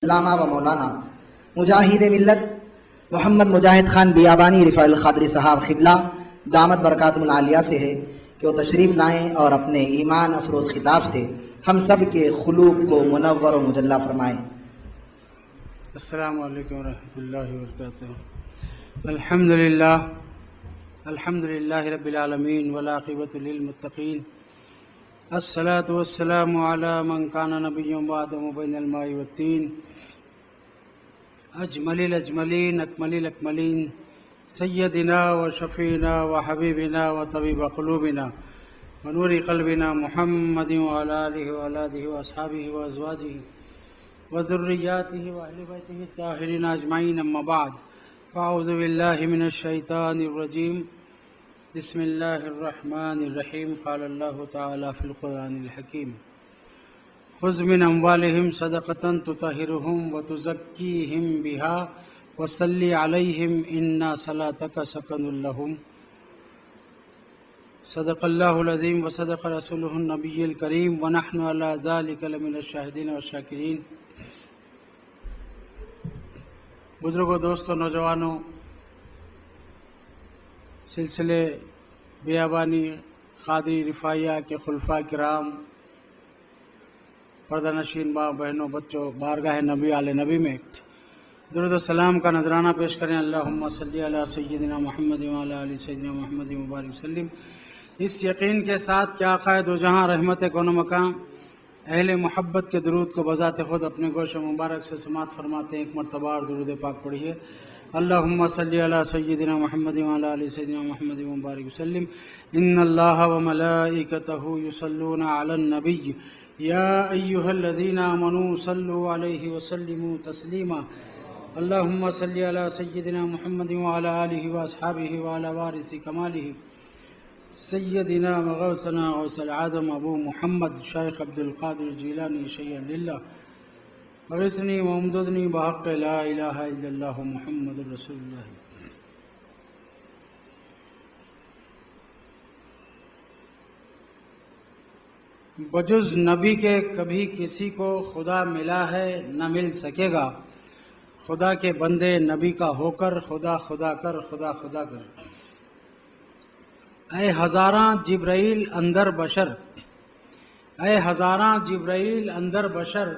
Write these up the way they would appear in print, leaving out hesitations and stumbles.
علامہ و مولانا مجاہد ملت محمد مجاہد خان بیابانی رفاع القادری صاحب قبلہ دامت برکاتہم العالیہ سے ہے کہ وہ تشریف لائیں اور اپنے ایمان افروز خطاب سے ہم سب کے قلوب کو منور و مجلہ فرمائیں۔ السلام علیکم ورحمۃ اللہ وبرکاتہ۔ الحمد للہ رب العالمین والعاقبۃ للمتقین، الصلاۃ والسلام علی من کان نبی بعد بین الماء والطین، اجمل الاجملین اکمل الاکملین، سیدنا و شفینا و حبیبنا و طبیب قلوبنا و نور قلبنا محمد وعلی آلہ وآلہ واصحابہ وازواجہ وذریاتہ واہل بیتہ الطاہرین اجمعین، اما بعد فاعوذ باللہ من الشیطان الرجیم، بسم اللہ الرحمن الرحیم۔ قال اللہ تعالی فی القرآن الحکیم، خذ من اموالہم صدقۃ تطہرہم وتزکیہم بہا وصلی علیہم ان صلاتک سکن لہم، صدق اللہ العظیم وصدق رسولہ النبی الکریم ونحن علی ذلک لمن الشاہدین والشاکرین۔ بزرگوں، دوستوں، نوجوانوں، سلسلے بیابانی قادری رفاعیہ کے خلفاء کرام، پردہ نشین ماں بہنوں، بچوں، بارگاہ نبی علیہ نبی میں درود و سلام کا نذرانہ پیش کریں۔ اللہم صلی علی سیدنا محمد وعلی آل سیدنا محمد مبارک وسلم، اس یقین کے ساتھ کہ آقا دو جہاں رحمت کون و مکان اہل محبت کے درود کو بذات خود اپنے گوش مبارک سے سماعت فرماتے ہیں۔ ایک مرتبہ اور درود پاک پڑھیے۔ اللہم صلی علی سیدنا محمد وعلی آل سیدنا محمد مبارک وسلم، ان اللہ وملائکتہ یصلون علی النبی یا ایہا الذین آمنوا صلوا علیہ وسلموا تسلیما، اللہم صلی علی سیدنا محمد وعلی آلہ واصحابہ وعلی وارث کمالہ سیدنا وغوثنا غوث العظم ابو محمد شیخ عبد القادر جیلانی شیئا للہ، اغثنی وامددنی بحق لا الہ الا اللہ محمد رسول اللہ۔ بجز نبی کے کبھی کسی کو خدا ملا ہے نہ مل سکے گا، خدا کے بندے نبی کا ہو کر خدا خدا کر، خدا خدا کر۔ اے ہزاراں جبرائیل اندر بشر، اے ہزاراں جبرائیل اندر بشر،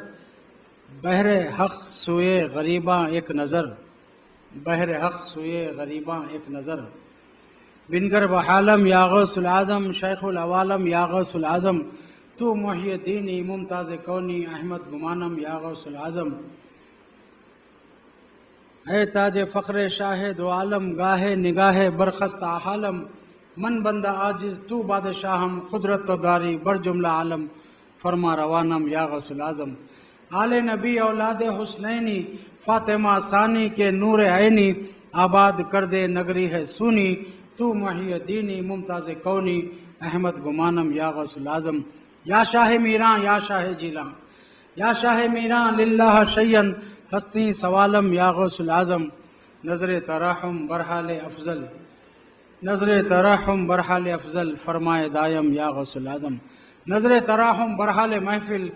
بہر حق سوئے غریباں ایک نظر، بہر حق سوئے غریباں ایک نظر، بنگر بحالم یا غوث العظم، شیخ العوالم یا غوث العظم، تو محی الدینی ممتاز کونی احمد گمانم یا غوث العظم، اے تاج فخر شاہ دو عالم، گاہ نگاہ برخست عالم، من بندہ عاجز تو بادشاہم، قدرت و داری بر جملہ عالم، فرما روانم یا غوث العظم، آل نبی اولاد حسنینی، فاطمہ ثانی کے نور عینی، آباد کر دے نگری ہے سونی، تو محی الدینی ممتاز کونی احمد گمانم یا غوث العظم، یا شاہ میراں یا شاہ جیلاں، یا شاہ میراں للہ شیئن ہستی سوالم یا غوث العظم، نظر تراحم برحال افضل، نظر تراحم برحال افضل، فرمائے دائم یا غوث العظم، نظر تراحم برحال محفل،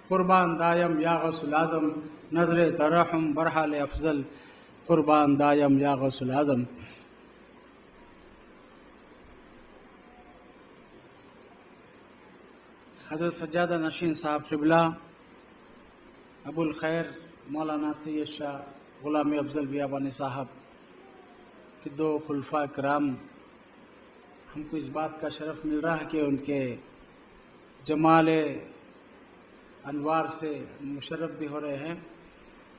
قربان دائم یا غوث العظم، نظر تراحم برحال افضل، قربان دائم یا غوث العظم۔ حضرت سجادہ نشین صاحب قبلہ ابو الخیر مولانا سید شاہ غلام افضل بیابانی صاحب کے دو خلفاء کرام، ہم کو اس بات کا شرف مل رہا ہے کہ ان کے جمال انوار سے مشرف بھی ہو رہے ہیں،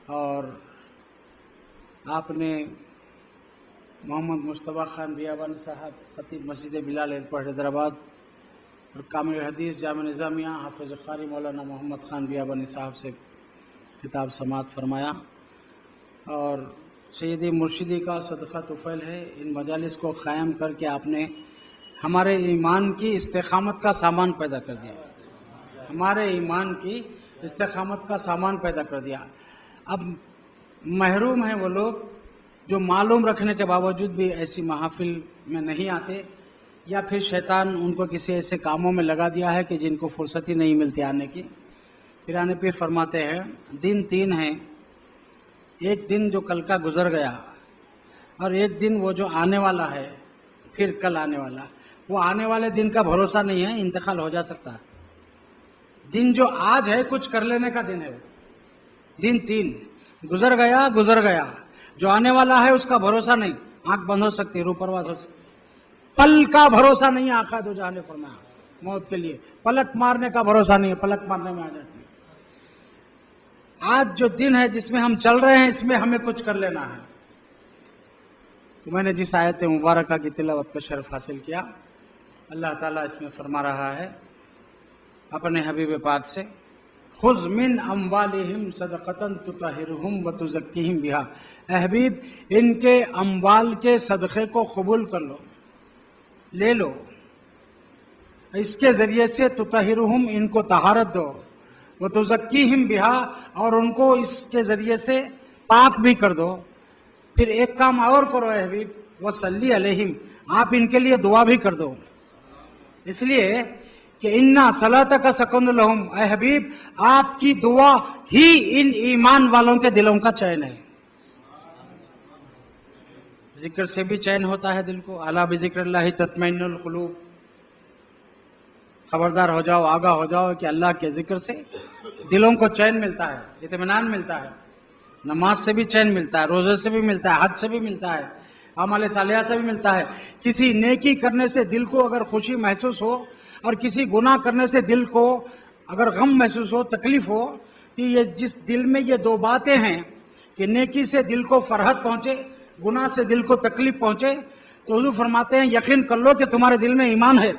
اور آپ نے محمد مصطفیٰ خان بیابانی صاحب خطیب مسجد بلال ایئرپورٹ حیدرآباد اور کامل حدیث جامع نظامیہ حافظ قاری مولانا محمد خان بیابانی صاحب سے خطاب سماعت فرمایا، اور سیدی مرشدی کا صدقہ طفیل ہے، ان مجالس کو قائم کر کے آپ نے ہمارے ایمان کی استقامت کا سامان پیدا کر دیا، ہمارے ایمان کی استقامت کا سامان پیدا کر دیا۔ اب محروم ہیں وہ لوگ جو معلوم رکھنے کے باوجود بھی ایسی محافل میں نہیں آتے، یا پھر شیطان ان کو کسی ایسے کاموں میں لگا دیا ہے کہ جن کو فرصت ہی نہیں ملتی آنے کی۔ پیران پیر فرماتے ہیں دن تین ہیں، ایک دن جو کل کا گزر گیا اور ایک دن وہ جو آنے والا ہے، پھر کل آنے والا، وہ آنے والے دن کا بھروسہ نہیں ہے، انتقال ہو جا سکتا ہے۔ دن جو آج ہے کچھ کر لینے کا دن ہے، وہ دن 3 گزر گیا، جو آنے والا ہے اس کا بھروسہ نہیں، آنکھ بند ہو سکتی، روح پرواز ہو سکتی، پل کا بھروسہ نہیں ہے۔ آقا دو جہاں نے فرمایا موت کے لیے پلک مارنے کا بھروسہ نہیں ہے، پلک مارنے میں آ جاتی ہے۔ آج جو دن ہے جس میں ہم چل رہے ہیں، اس میں ہمیں کچھ کر لینا ہے۔ تو میں نے جس آیت مبارکہ کی تلاوت کا شرف حاصل کیا، اللہ تعالیٰ اس میں فرما رہا ہے اپنے حبیب پاک سے، خذ من اموالہم صدقۃ تطہرہم وتزکیہم بہا، اے حبیب ان کے اموال کے صدقے کو قبول کر لو، لے لو، اس کے ذریعے سے تطہرہم ان کو طہارت دو، وتزکیہم بہا اور ان کو اس کے ذریعے سے پاک بھی کر دو۔ پھر ایک کام اور کرو اے حبیب، وصلی علیہم، آپ ان کے لیے دعا بھی کر دو، اس لیے کہ اِنَّ صَلَاتَكَ سَكَنٌ لَهُمْ، اے حبیب آپ کی دعا ہی ان ایمان والوں کے دلوں کا چین ہے۔ ذکر سے بھی چین ہوتا ہے دل کو، الا بذکر اللہ تطمئن القلوب، خبردار ہو جاؤ، آگاہ ہو جاؤ کہ اللہ کے ذکر سے دلوں کو چین ملتا ہے، اطمینان ملتا ہے۔ نماز سے بھی چین ملتا ہے، روزے سے بھی ملتا ہے، حج سے بھی ملتا ہے، اعمال صالحہ سے بھی ملتا ہے۔ کسی نیکی کرنے سے دل کو اگر خوشی محسوس ہو اور کسی گناہ کرنے سے دل کو اگر غم محسوس ہو، تکلیف ہو، کہ یہ جس دل میں یہ 2 باتیں ہیں کہ نیکی سے دل کو فرحت پہنچے، گناہ سے دل کو تکلیف پہنچے، تو حضور فرماتے ہیں یقین کر لو کہ تمہارے دل میں ایمان ہے۔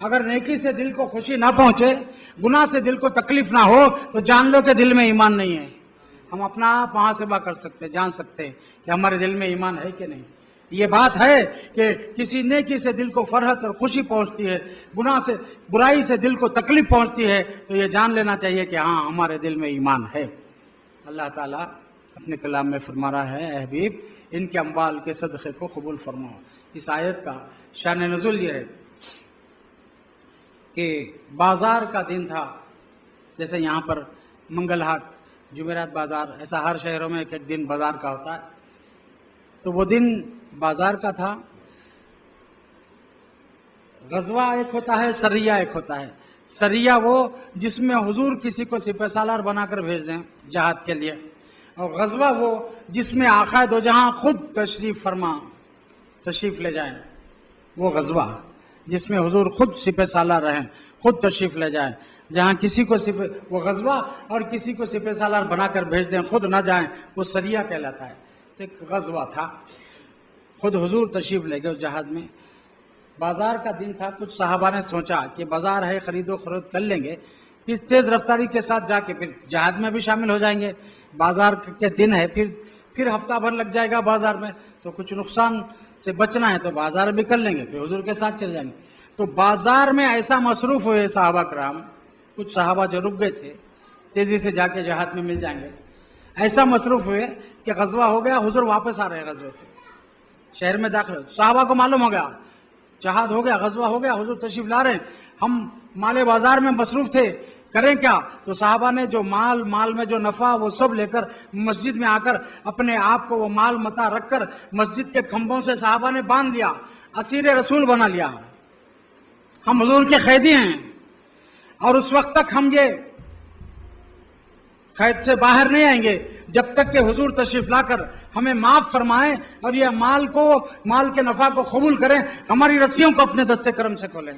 اگر نیکی سے دل کو خوشی نہ پہنچے، گناہ سے دل کو تکلیف نہ ہو، تو جان لو کہ دل میں ایمان نہیں ہے۔ ہم اپنا آپ محاسبہ کر سکتے، جان سکتے کہ ہمارے دل میں ایمان ہے کہ نہیں۔ یہ بات ہے کہ کسی نیکی سے دل کو فرحت اور خوشی پہنچتی ہے، گناہ سے برائی سے دل کو تکلیف پہنچتی ہے، تو یہ جان لینا چاہیے کہ ہاں ہمارے دل میں ایمان ہے۔ اللہ تعالیٰ اپنے کلام میں فرما رہا ہے، اے حبیب ان کے اموال کے صدقے کو قبول فرماؤ۔ اس آیت کا شان نزول یہ ہے کہ بازار کا دن تھا، جیسے یہاں پر منگل ہاٹ، جمعرات بازار، ایسا ہر شہروں میں ایک دن بازار کا ہوتا ہے، تو وہ دن بازار کا تھا۔ غزوہ ایک ہوتا ہے، سریہ ایک ہوتا ہے۔ سریہ وہ جس میں حضور کسی کو سپہ سالار بنا کر بھیج دیں جہاد کے لیے، اور غزوہ وہ جس میں آقا دو جہاں خود تشریف لے جائیں، وہ غزوہ جس میں حضور خود سپہ سالار رہیں، خود تشریف لے جائیں، جہاں کسی کو وہ غزوہ اور کسی کو سپہ سالار بنا کر بھیج دیں، خود نہ جائیں، وہ سریہ کہلاتا ہے۔ ایک غزوہ تھا، خود حضور تشریف لے گئے اس جہاد میں۔ بازار کا دن تھا، کچھ صحابہ نے سوچا کہ بازار ہے، خرید و فروخت کر لیں گے، پھر تیز رفتاری کے ساتھ جا کے پھر جہاد میں بھی شامل ہو جائیں گے۔ بازار کے دن ہے، پھر ہفتہ بھر لگ جائے گا بازار میں، تو کچھ نقصان سے بچنا ہے تو بازار بھی کر لیں گے، پھر حضور کے ساتھ چل جائیں گے۔ تو بازار میں ایسا مصروف ہوئے صحابہ کرام، کچھ صحابہ جو رک گئے تھے تیزی سے جا کے جہاد میں مل جائیں گے، ایسا مصروف ہوئے کہ غزوہ ہو گیا، حضور واپس آ رہے ہیں غزوے سے، شہر میں داخل، صحابہ کو معلوم ہو گیا جہاد ہو گیا، غزوہ ہو گیا، حضور تشریف لا رہے ہیں، ہم مال بازار میں مصروف تھے، کریں کیا؟ تو صحابہ نے جو مال میں جو نفع وہ سب لے کر مسجد میں آ کر اپنے آپ کو وہ مال متا رکھ کر مسجد کے کھمبوں سے صحابہ نے باندھ لیا، اسیر رسول بنا لیا، ہم حضور کے قیدی ہیں، اور اس وقت تک ہم یہ قید سے باہر نہیں آئیں گے جب تک کہ حضور تشریف لا کر ہمیں معاف فرمائیں اور یہ مال کے نفع کو قبول کریں، ہماری رسیوں کو اپنے دستے کرم سے کھولیں،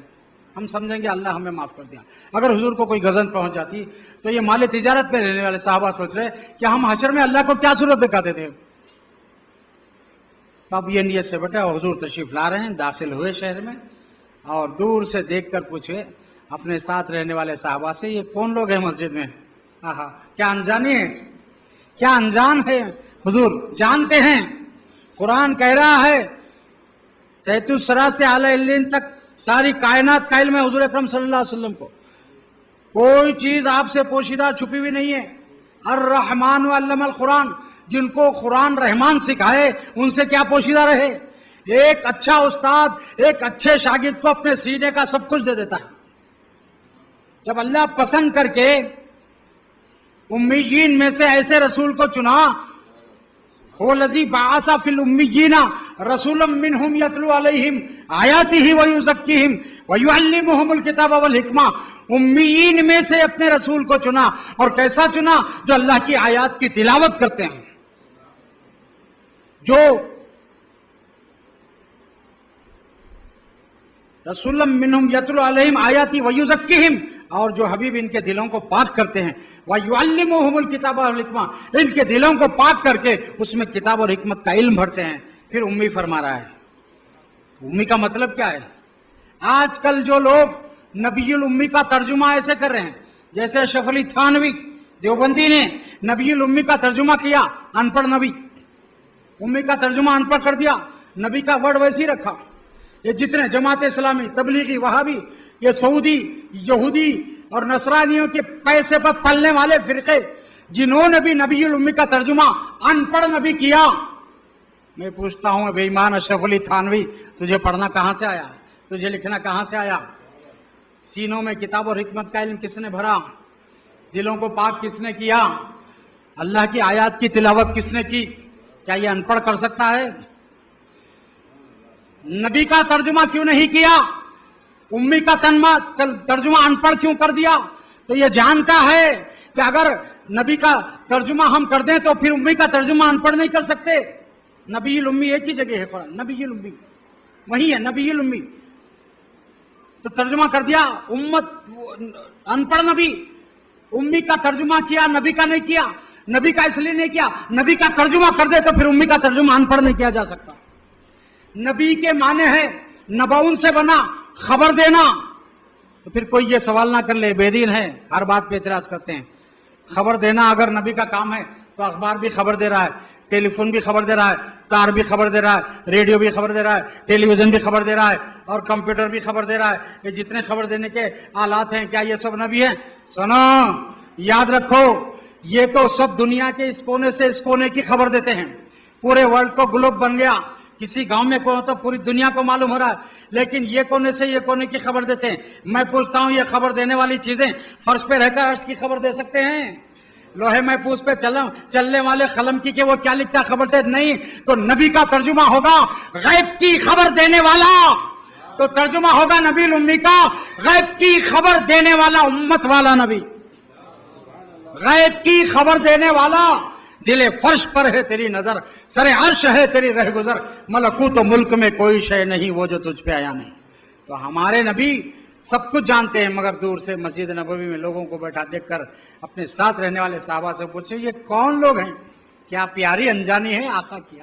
ہم سمجھیں گے اللہ ہمیں معاف کر دیا۔ اگر حضور کو کوئی غزن پہنچ جاتی تو یہ مال تجارت میں رہنے والے صحابہ سوچ رہے کہ ہم حشر میں اللہ کو کیا صورت دکھاتے تھے۔ تب یہ نیت سے بیٹھے حضور تشریف لا رہے ہیں، داخل ہوئے شہر میں، اور دور سے دیکھ کر پوچھے اپنے ساتھ رہنے والے صحابہ سے، یہ کون لوگ ہیں مسجد میں؟ کیا انجانی ہے، کیا انجان ہے؟ حضور جانتے ہیں، قرآن کہہ رہا ہے 33 سرا سے اعلی علین تک ساری کائنات کا علم ہے حضور اکرم صلی اللہ علیہ وسلم کو، کوئی چیز آپ سے پوشیدہ چھپی ہوئی نہیں ہے۔ الرحمن علم القرآن، جن کو قرآن رحمان سکھائے ان سے کیا پوشیدہ رہے؟ ایک اچھا استاد ایک اچھے شاگرد کو اپنے سینے کا سب کچھ دے دیتا ہے۔ جب اللہ پسند کر کے उम्मीयीन में से ऐसे रसूल को चुना, वो लजी बासा फिल उम्मीयीना रसूलम मिनहुम यतलू अलैहिम आयातिही व युज़क्कीहिम व युअल्लिमुहुमुल किताब वल हिकमा। उम्मीयीन में से अपने रसूल को चुना, और कैसा चुना? जो अल्लाह की आयात की तिलावत करते हैं, जो रसूलम मिनहुम यतलू अलैहिम आयाती व युज़क्कीहिम, और जो हबीब इनके दिलों को पाक करते हैं, व युअल्लिमुहुमुल किताब वल हिकमा, इनके दिलों को पाक करके उसमें किताब और हिकमत का इल्म भरते हैं। फिर उम्मी फरमा रहा है। उम्मी का मतलब क्या है? आजकल जो लोग नबीयुल उम्मी का तर्जुमा ऐसे कर रहे हैं, जैसे अशरफ अली थानवी देवबंदी ने नबीयुल उम्मी का तर्जुमा किया, अनपढ़ नबी, उम्मी का तर्जुमा अनपढ़ कर दिया, नबी का वर्ड वैसे ही रखा। ये जितने जमात इस्लामी, तबलीगी, वहाबी, ये सऊदी, यहूदी और नसरानियों के पैसे पर पलने वाले फिरके, जिन्होंने भी नबीयुल उम्मी का तर्जुमा अनपढ़ नबी किया, मैं पूछता हूं बेईमान अशरफ अली थानवी, तुझे पढ़ना कहां से आया? तुझे लिखना कहां से आया? सीनों में किताब और हिकमत का इल्म किसने भरा? दिलों को पाक किसने किया? अल्लाह की आयत की तिलावत किसने की? क्या ये अनपढ़ कर सकता है? नबी का तर्जुमा क्यों नहीं किया? उम्मी का तर्जुमा अनपढ़ क्यों कर दिया? तो ये जानता है कि अगर नबी का तर्जुमा हम कर दें तो फिर उम्मी का तर्जुमा अनपढ़ नहीं कर सकते। नबीयुल उम्मी एक ही जगह है कुरान, नबीयुल उम्मी वही है, नबीयुल उम्मी। तो तर्जुमा कर दिया उम्मत, अनपढ़ नबी, उम्मी का तर्जुमा किया, नबी का नहीं किया। नबी का इसलिए नहीं किया, नबी का तर्जुमा कर दे तो फिर उम्मी का तर्जुमा अनपढ़ नहीं किया जा सकता। नबी के माने हैं नबाउन से बना, खबर देना। तो फिर कोई ये सवाल ना कर ले, बेदीन है, हर बात पे इतराज करते हैं। खबर देना अगर नबी का काम है तो अखबार भी खबर दे रहा है, टेलीफोन भी खबर दे रहा है, तार भी खबर दे रहा है, रेडियो भी खबर दे रहा है, टेलीविजन भी खबर दे रहा है, और कंप्यूटर भी खबर दे रहा है। ये जितने खबर देने के आलात हैं, क्या ये सब नबी हैं? सुनो, याद रखो, ये तो सब दुनिया के इस कोने से इस कोने की खबर देते हैं। पूरे वर्ल्ड को ग्लोब बन गया, किसी गांव में कोई हो तो पूरी दुनिया को मालूम हो रहा है, लेकिन ये कोने से ये कोने की खबर देते हैं। मैं पूछता हूं, ये खबर देने वाली चीजें फर्श पे रहकर अर्श की खबर दे सकते हैं? लोहे महफूज पे चलने वाले कलम की के वो क्या लिखता खबर दे? नहीं। तो नबी का तर्जुमा होगा गैब की खबर देने वाला, तो तर्जुमा होगा नबी उम्मी का गैब की खबर देने वाला, उम्मत वाला नबी, गैब की खबर देने वाला। दिले फर्श पर है तेरी नजर, सरे अर्श है तेरी रहगुजर, मलकूत मुल्क में कोई शय नहीं वो जो तुझ पे आया नहीं। तो हमारे नबी सब कुछ जानते हैं, मगर दूर से मस्जिद नबवी में लोगों को बैठा देखकर अपने साथ रहने वाले साहबा से पूछे, ये कौन लोग हैं? क्या प्यारी अनजानी है आका की।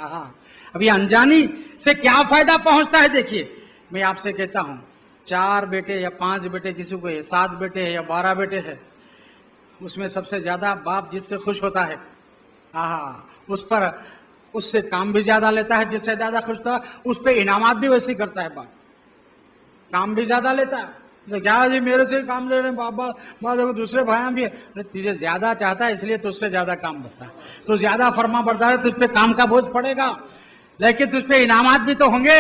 अभी अनजानी से क्या फायदा पहुंचता है? देखिए, मैं आपसे कहता हूं, 4 बेटे या 5 बेटे किसी को है, 7 बेटे है या 12 बेटे है, उसमें सबसे ज्यादा बाप जिससे खुश होता है, उस पर उससे काम भी ज्यादा लेता है, जिससे ज्यादा खुश होता है उस पर इनामात भी वैसे करता है। बाप काम भी ज्यादा लेता है, तो क्या जी मेरे से काम ले रहे हैं बाबा, देखो दूसरे भाई भी है, तुझे ज्यादा चाहता है इसलिए तुझसे ज्यादा काम बढ़ता है, तो ज्यादा फरमा बढ़ता है, तुझ पे काम का बोझ पड़ेगा, लेकिन तुझ पे इनामात भी तो होंगे।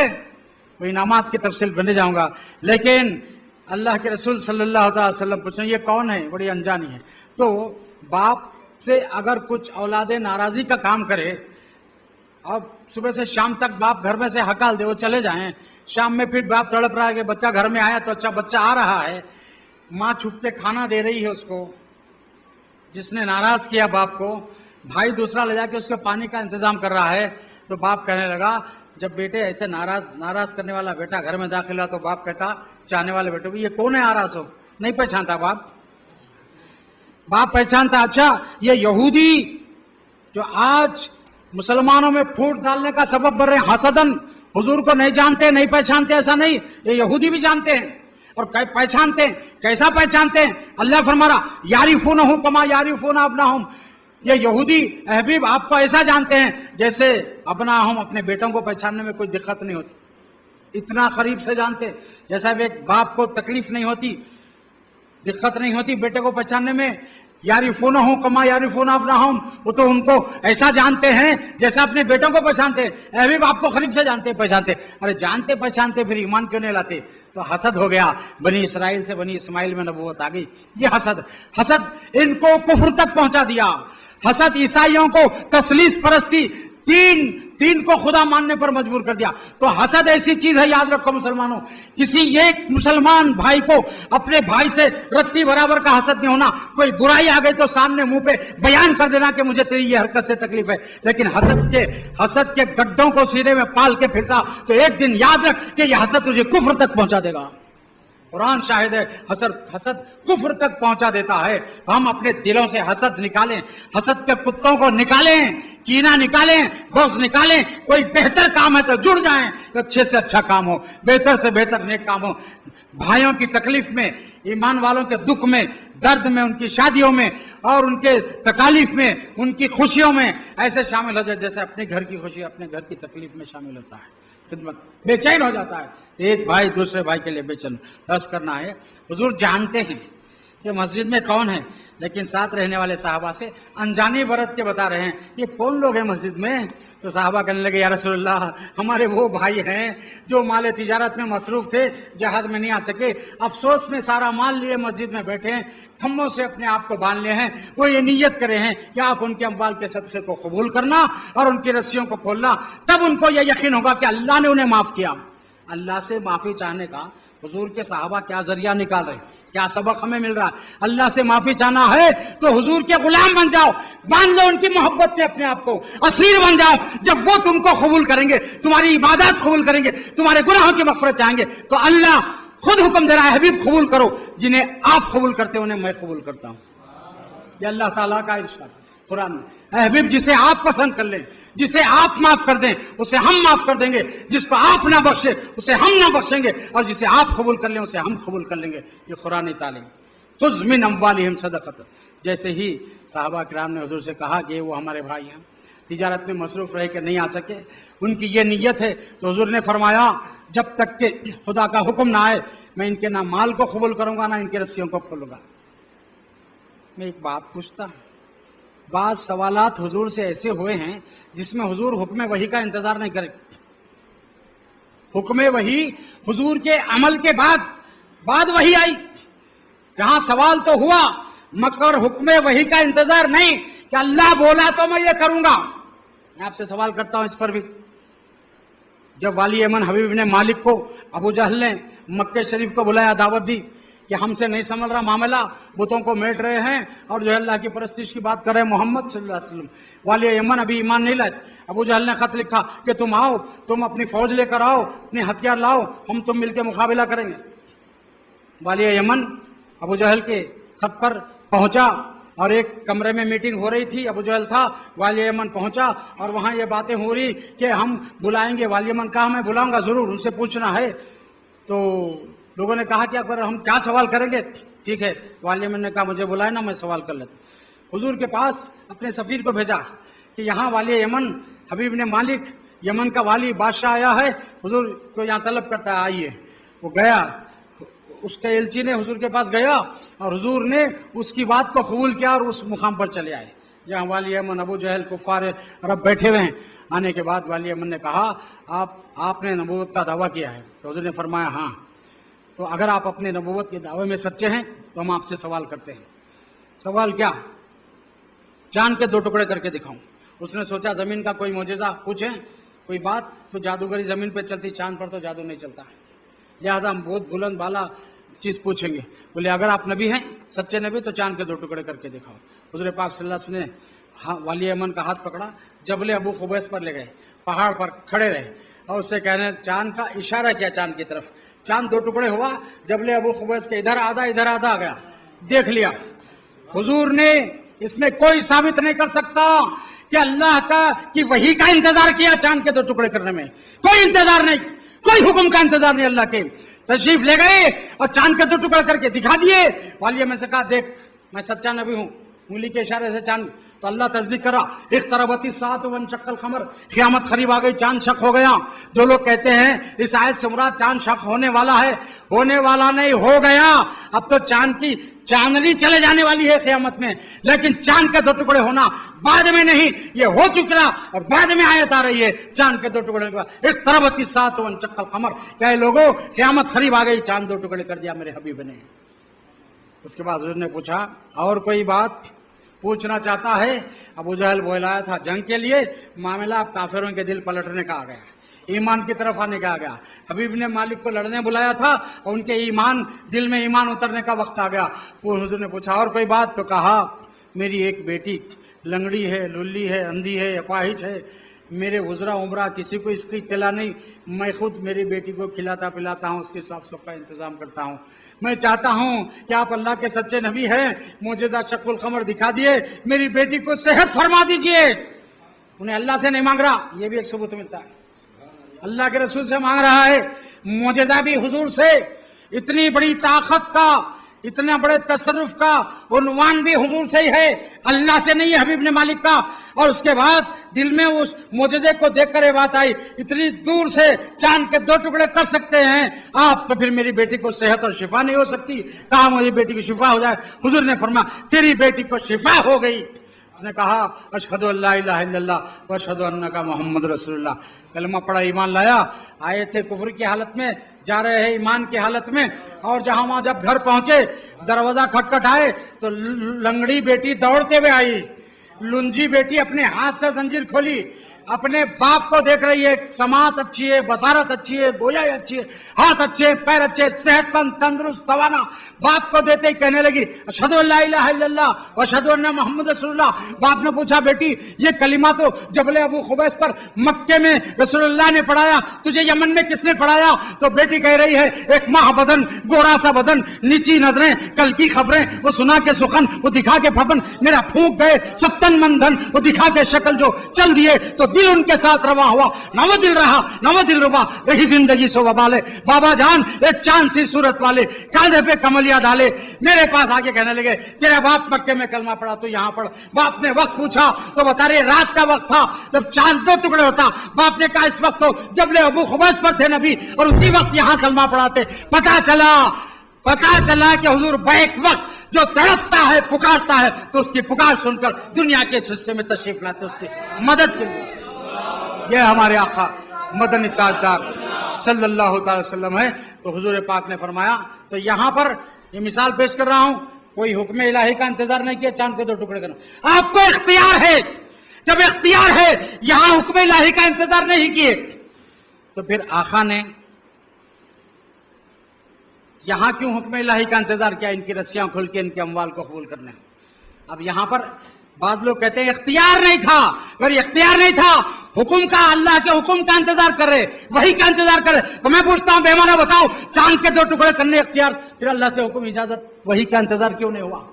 वो इनामात की तफसील बने जाऊंगा, लेकिन अल्लाह के रसूल सल्लल्लाहु अलैहि वसल्लम पूछे ये कौन है? बड़ी अनजानी है। तो बाप से अगर कुछ औलादे नाराजगी का काम करे और सुबह से शाम तक बाप घर में से हकाल दे, वो चले जाएं, शाम में फिर बाप तड़प रहा है कि बच्चा घर में आया तो अच्छा, बच्चा आ रहा है, माँ छुपते खाना दे रही है उसको, जिसने नाराज किया बाप को, भाई दूसरा ले जाके उसके पानी का इंतजाम कर रहा है। तो बाप कहने लगा, जब बेटे ऐसे नाराज करने वाला बेटा घर में दाखिल हुआ तो बाप कहता चाहने वाले बेटे को, ये कौन है आरास हो? नहीं पहचानता बाप पहचानता, अच्छा ये यहूदी जो आज मुसलमानों में फूट डालने का सबब बन रहे हैं, हसदन, हुजूर को नहीं जानते, नहीं पहचानते, ऐसा नहीं, ये यहूदी भी जानते हैं और पहचानते हैं। कैसा पहचानते हैं? अल्लाह फरमा रहा, यारिफूनहु कमा यारिफून अबनाहुम, ये यहूदी हबीब आपको ऐसा जानते हैं जैसे अबनाहुम, अपने बेटों को पहचानने में कोई दिक्कत नहीं होती, इतना करीब से जानते, जैसा एक बाप को तकलीफ नहीं होती, दिक्कत नहीं होती बेटे को पहचानने में, यारिफूनहु कमा यारिफून अबनाहुम, वो तो उनको ऐसा जानते हैं जैसा अपने बेटों को पहचानते हैं। हबीब आपको करीब से जानते पहचानते, अरे जानते पहचानते फिर ईमान क्यों नहीं लाते? तो हसद हो गया, बनी इसराइल से बनी इस्माइल में नबूवत आ गई। ये हसद इनको कुफ्र तक पहुंचा दिया। हसद ईसाइयों को तसलीस परस्ती, तीन को खुदा मानने पर मजबूर कर दिया। तो हसद ऐसी चीज है, याद रखो मुसलमानों, किसी एक मुसलमान भाई को अपने भाई से रत्ती बराबर का हसद नहीं होना। कोई बुराई आ गई तो सामने मुंह पे बयान कर देना कि मुझे तेरी ये हरकत से तकलीफ है, लेकिन हसद के गड्ढों को सीने में पाल के फिरता तो एक दिन याद रख कि ये हसद तुझे कुफ्र तक पहुंचा देगा। कुरान शाहिद है, हसद कुफ्र तक पहुंचा देता है। तो हम अपने दिलों से हसद निकालें, हसद के कुत्तों को निकालें, कीना निकालें, बग़्ज़ निकालें। कोई बेहतर काम है तो जुड़ जाएं, तो अच्छे से अच्छा काम हो, बेहतर से बेहतर नेक काम हो। भाइयों की तकलीफ में, ईमान वालों के दुख में, दर्द में, उनकी शादियों में और उनके तकालीफ में, उनकी खुशियों में ऐसे शामिल हो जाए जैसे अपने घर की खुशी अपने घर की तकलीफ में शामिल होता है। खिदमत, बेचैन हो जाता है एक भाई दूसरे भाई के लिए बेचैन। दर्स करना है, हुजूर जानते हैं कि मस्जिद में कौन है, लेकिन साथ रहने वाले साहबा से अनजानी बरत के बता रहे हैं ये कौन लोग हैं मस्जिद में। तो साहबा कहने लगे, या रसूलल्लाह, हमारे वो भाई हैं जो माल तिजारत में मसरूफ थे, जहाद में नहीं आ सके, अफसोस में सारा माल लिए मस्जिद में बैठे हैं, खम्भों से अपने आप को बांध लिए हैं। वो ये नियत करे हैं कि आप उनके अम्वाल के सदक़े को कबूल करना और उनकी रस्सियों को खोलना, तब उनको ये यकीन होगा कि अल्लाह ने उन्हें माफ किया। अल्लाह से माफी चाहने का हुजूर के साहबा क्या जरिया निकाल रहे हैं, क्या सबक हमें मिल रहा है। अल्लाह से माफी चाहना है तो हुजूर के गुलाम बन जाओ, बांध लो उनकी मोहब्बत में अपने आप को, असीर बन जाओ। जब वो तुमको कबूल करेंगे, तुम्हारी इबादत कबूल करेंगे, तुम्हारे गुनाहों की मग़फ़िरत चाहेंगे, तो अल्लाह खुद हुक्म दे रहा है, हबीब कबूल करो, जिन्हें आप कबूल करते हो उन्हें मैं कबूल करता हूं। ये अल्लाह ताला का इरशाद कुरान में। हबीब जिसे आप पसंद कर लें, जिसे आप माफ कर दें, उसे हम माफ कर देंगे। जिसको आप ना बख्शे उसे हम ना बख्शेंगे, और जिसे आप कबूल कर लें उसे हम कबूल कर लेंगे। ये कुरान तालीम। खुज़ मिन अम्वालिहिम सदक़तन, जैसे ही साहबा किराम ने हुजूर से कहा कि वो हमारे भाई हैं, तिजारत में मसरूफ रह कर नहीं आ सके, उनकी ये नीयत है, तो हुजूर ने फरमाया जब तक के खुदा का हुक्म ना आए मैं इनके ना माल को कबूल करूंगा ना इनकी रस्सियों को खोलूंगा। मैं एक बात पूछता, बात सवालात हुजूर से ऐसे हुए हैं जिसमें हुजूर हुक्म वही का इंतजार नहीं करे। हुक्म वही हुजूर के अमल के बाद वही आई, जहां सवाल तो हुआ मगर हुक्म वही का इंतजार नहीं कि अल्लाह बोला तो मैं ये करूंगा। मैं आपसे सवाल करता हूं इस पर भी, जब वाली यमन हबीब ने मालिक को अबू जहल ने मक्के शरीफ को बुलाया, दावत दी कि हमसे नहीं समझ रहा मामला, बुतों को मेट रहे हैं और जो है अल्लाह की परस्तिश की बात कर रहे हैं मोहम्मद सल्लल्लाहु अलैहि वसल्लम। वाली यमन अभी ईमान नहीं लाए। अबू जहल ने खत लिखा कि तुम आओ, तुम अपनी फौज लेकर आओ, अपने हथियार लाओ, हम तुम मिलकर मुकाबला करेंगे। वाली यमन अबू जहल के खत पर पहुंचा और एक कमरे में मीटिंग हो रही थी, अबू जहल था, वाली यमन पहुंचा और वहां ये बातें हो रही कि हम बुलाएंगे। वाली यमन कहा मैं बुलाऊंगा जरूर, उनसे पूछना है। तो लोगों ने कहा कि अगर हम क्या सवाल करेंगे, ठीक है। वाली यमन ने कहा मुझे बुलाए ना, मैं सवाल कर लेता। हुजूर के पास अपने सफीर को भेजा कि यहाँ वाली यमन हबीब ने मालिक यमन का वाली बादशाह आया है, हुजूर को यहाँ तलब करता है, आइए। वो गया, उसके एलची ने हुजूर के पास गया और हुजूर ने उसकी बात को कबूल किया और उस मुकाम पर चले आए जहाँ वाली यमन अबू जहल कुफार अरब बैठे हुए हैं। आने के बाद वाली यमन ने कहा आपने नबूवत का दावा किया है? तो हुजूर ने फरमाया हाँ। तो अगर आप अपने नबूवत के दावे में सच्चे हैं तो हम आपसे सवाल करते हैं। सवाल क्या? चांद के 2 टुकड़े करके दिखाऊं। उसने सोचा जमीन का कोई मोजेजा पूछे, कोई बात, तो जादूगरी जमीन पे चलती, चांद पर तो जादू नहीं चलता है, लिहाजा हम बहुत बुलंद बाला चीज पूछेंगे। बोले अगर आप नबी हैं, सच्चे नबी, तो चांद के 2 टुकड़े करके दिखाओ। हुजूर पाक सल्लल्लाहु अलैहि वसल्लम ने वाली यमन का हाथ पकड़ा, जबले अबू खुबैस पर ले गए, पहाड़ पर खड़े रहे और उससे कहने चांद का इशारा किया चांद की तरफ। चांद 2 टुकड़े हुआ, जबले अबू खुबैस के इधर आधा आ गया, देख लिया। हुजूर ने इसमें कोई साबित नहीं कर सकता कि अल्लाह का कि वही का इंतजार किया चांद के 2 टुकड़े करने में, कोई इंतजार नहीं, कोई हुक्म का इंतजार नहीं अल्लाह के। तशरीफ ले गए और चांद के 2 टुकड़े करके दिखा दिए। वालिया में से कहा देख मैं सच्चा नबी हूं, उंगली के इशारे से चांद। तो अल्लाह तस्दीक करा, इख्तरबती सात वन शक्ल खमर, क़यामत करीब आ गई, चांद शक हो गया। जो लोग कहते हैं इस आयत से मुराद चांद शक होने वाला है, होने वाला नहीं, हो गया। अब तो चांद की चांदनी चले जाने वाली है क़यामत में, लेकिन चांद के 2 टुकड़े होना बाद में नहीं, ये हो चुका और बाद में आयत आ रही है चांद के 2 टुकड़े का। एक तरबती सात वन चक्कल कमर, क्या लोगों क़यामत करीब आ गई, चांद 2 टुकड़े कर दिया मेरे हबीब ने। उसके बाद हुजूर ने पूछा और कोई बात पूछना चाहता है? अबू जहल बोलाया था जंग के लिए, मामला अब काफिरों के दिल पलटने का आ गया, ईमान की तरफ आने का आ गया। हबीब ने मालिक को लड़ने बुलाया था और उनके ईमान दिल में ईमान उतरने का वक्त आ गया। वो हुजूर ने पूछा और कोई बात? तो कहा मेरी एक बेटी लंगड़ी है, लुल्ली है, अंधी है, अपाहिज है, मेरे उजरा उमरा किसी को इसकी इत्तला नहीं, मैं खुद मेरी बेटी को खिलाता पिलाता हूँ, उसकी साफ सफाई इंतजाम करता हूँ। मैं चाहता हूँ कि आप अल्लाह के सच्चे नबी हैं, मुझेजा शक्ल कमर दिखा दिए, मेरी बेटी को सेहत फरमा दीजिए। उन्हें अल्लाह से नहीं मांग रहा, ये भी एक सबूत मिलता है, अल्लाह के रसूल से मांग रहा है। मुझेजा भी हुजूर से, इतनी बड़ी ताकत का, इतने बड़े तसर्रुफ का उन्वान भी हुजूर से ही है, अल्लाह से नहीं है, हबीब ने मालिक का। और उसके बाद दिल में उस मुझे को देखकर ये बात आई, इतनी दूर से चांद के 2 टुकड़े कर सकते हैं आप, तो फिर मेरी बेटी को सेहत और शिफा नहीं हो सकती? कहा मेरी बेटी की शिफा हो जाए। हुजूर ने फरमाया तेरी बेटी को शिफा हो गई। उसने कहा अशहदु अल्ला इलाहा इल्लल्लाह व अशहदु अन्नका मोहम्मद रसूलुल्लाह, कलमा पढ़ा, ईमान लाया। आए थे कुफ्र की हालत में, जा रहे हैं ईमान की हालत में, और जहां वहां जब घर पहुंचे दरवाजा खटखटाए तो लंगड़ी बेटी दौड़ते हुए आई, लुंजी बेटी अपने हाथ से जंजीर खोली, अपने बाप को देख रही है, समात अच्छी है, बसारत अच्छी है, गोयाई अच्छी है, हाथ अच्छे, पैर अच्छे, सेहतमंद, तंदुरुस्त, तवाना। बाप को देते ही कहने लगी अशहदु अल्ला इलाहा इल्लल्लाह व अशहदु अन्ना मोहम्मद रसूलुल्लाह। बाप ने पूछा बेटी ये कलिमा तो जबल अबू खुबैस पर मक्के में रसूलुल्लाह ने पढ़ाया, तुझे यमन में किसने पढ़ाया? तो बेटी कह रही है एक माह बदन, गोरा सा बदन, नीची नजरें, कल की खबरें, वो सुना के सुखन, वो दिखा के फपन, मेरा फूंक गए सत्तन मंधन, वो दिखा के शक्ल जो चल दिए तो दिल उनके साथ रवा हुआ, न वो दिल रहा न वो दिल रुबा, रही जिंदगी सो वबाले। बाबा जान एक चांद सी सूरत वाले, कांधे पे कमलिया डाले, मेरे पास आके कहने लगे तेरा बाप मक्के में कलमा पढ़ा तो यहाँ पढ़। बाप ने वक्त पूछा तो बता रहे रात का वक्त था जब चांद 2 टुकड़े होता। बाप ने कहा इस वक्त तो जब ले अबू खुबैस पर थे नबी और उसी वक्त यहाँ कलमा पढ़ाते। पता चला कि हुजूर बैक वक्त जो तड़पता है, पुकारता है, तो उसकी पुकार सुनकर दुनिया के हिस्से में तशरीफ लाते उसकी मदद के लिए। यह हमारे आका मदनी ताजदार सल्लल्लाहु अलैहि वसल्लम है। तो हुजूर पाक ने फरमाया, तो यहाँ पर ये मिसाल पेश कर रहा हूं, कोई हुक्म इलाही का इंतजार नहीं किया चांद के 2 टुकड़े करना। आपको इख्तियार है, जब इख्तियार है, यहां हुक्म इलाही का इंतजार नहीं किए, तो फिर आका ने यहां क्यों हुक्म इलाही का इंतजार किया? इनकी रस्सियां खुल के इनके अमवाल को कबूल करने। अब यहां पर बाज लोग कहते हैं इख्तियार नहीं था, अगर इख्तियार नहीं था, हुक्म का, अल्लाह के हुक्म का इंतजार कर रहे, वही का इंतजार कर रहे, तो मैं पूछता हूं बेमाना बताओ चांद के 2 टुकड़े करने इख्तियार, फिर अल्लाह से हुक्म इजाजत, वही का इंतजार क्यों नहीं हुआ?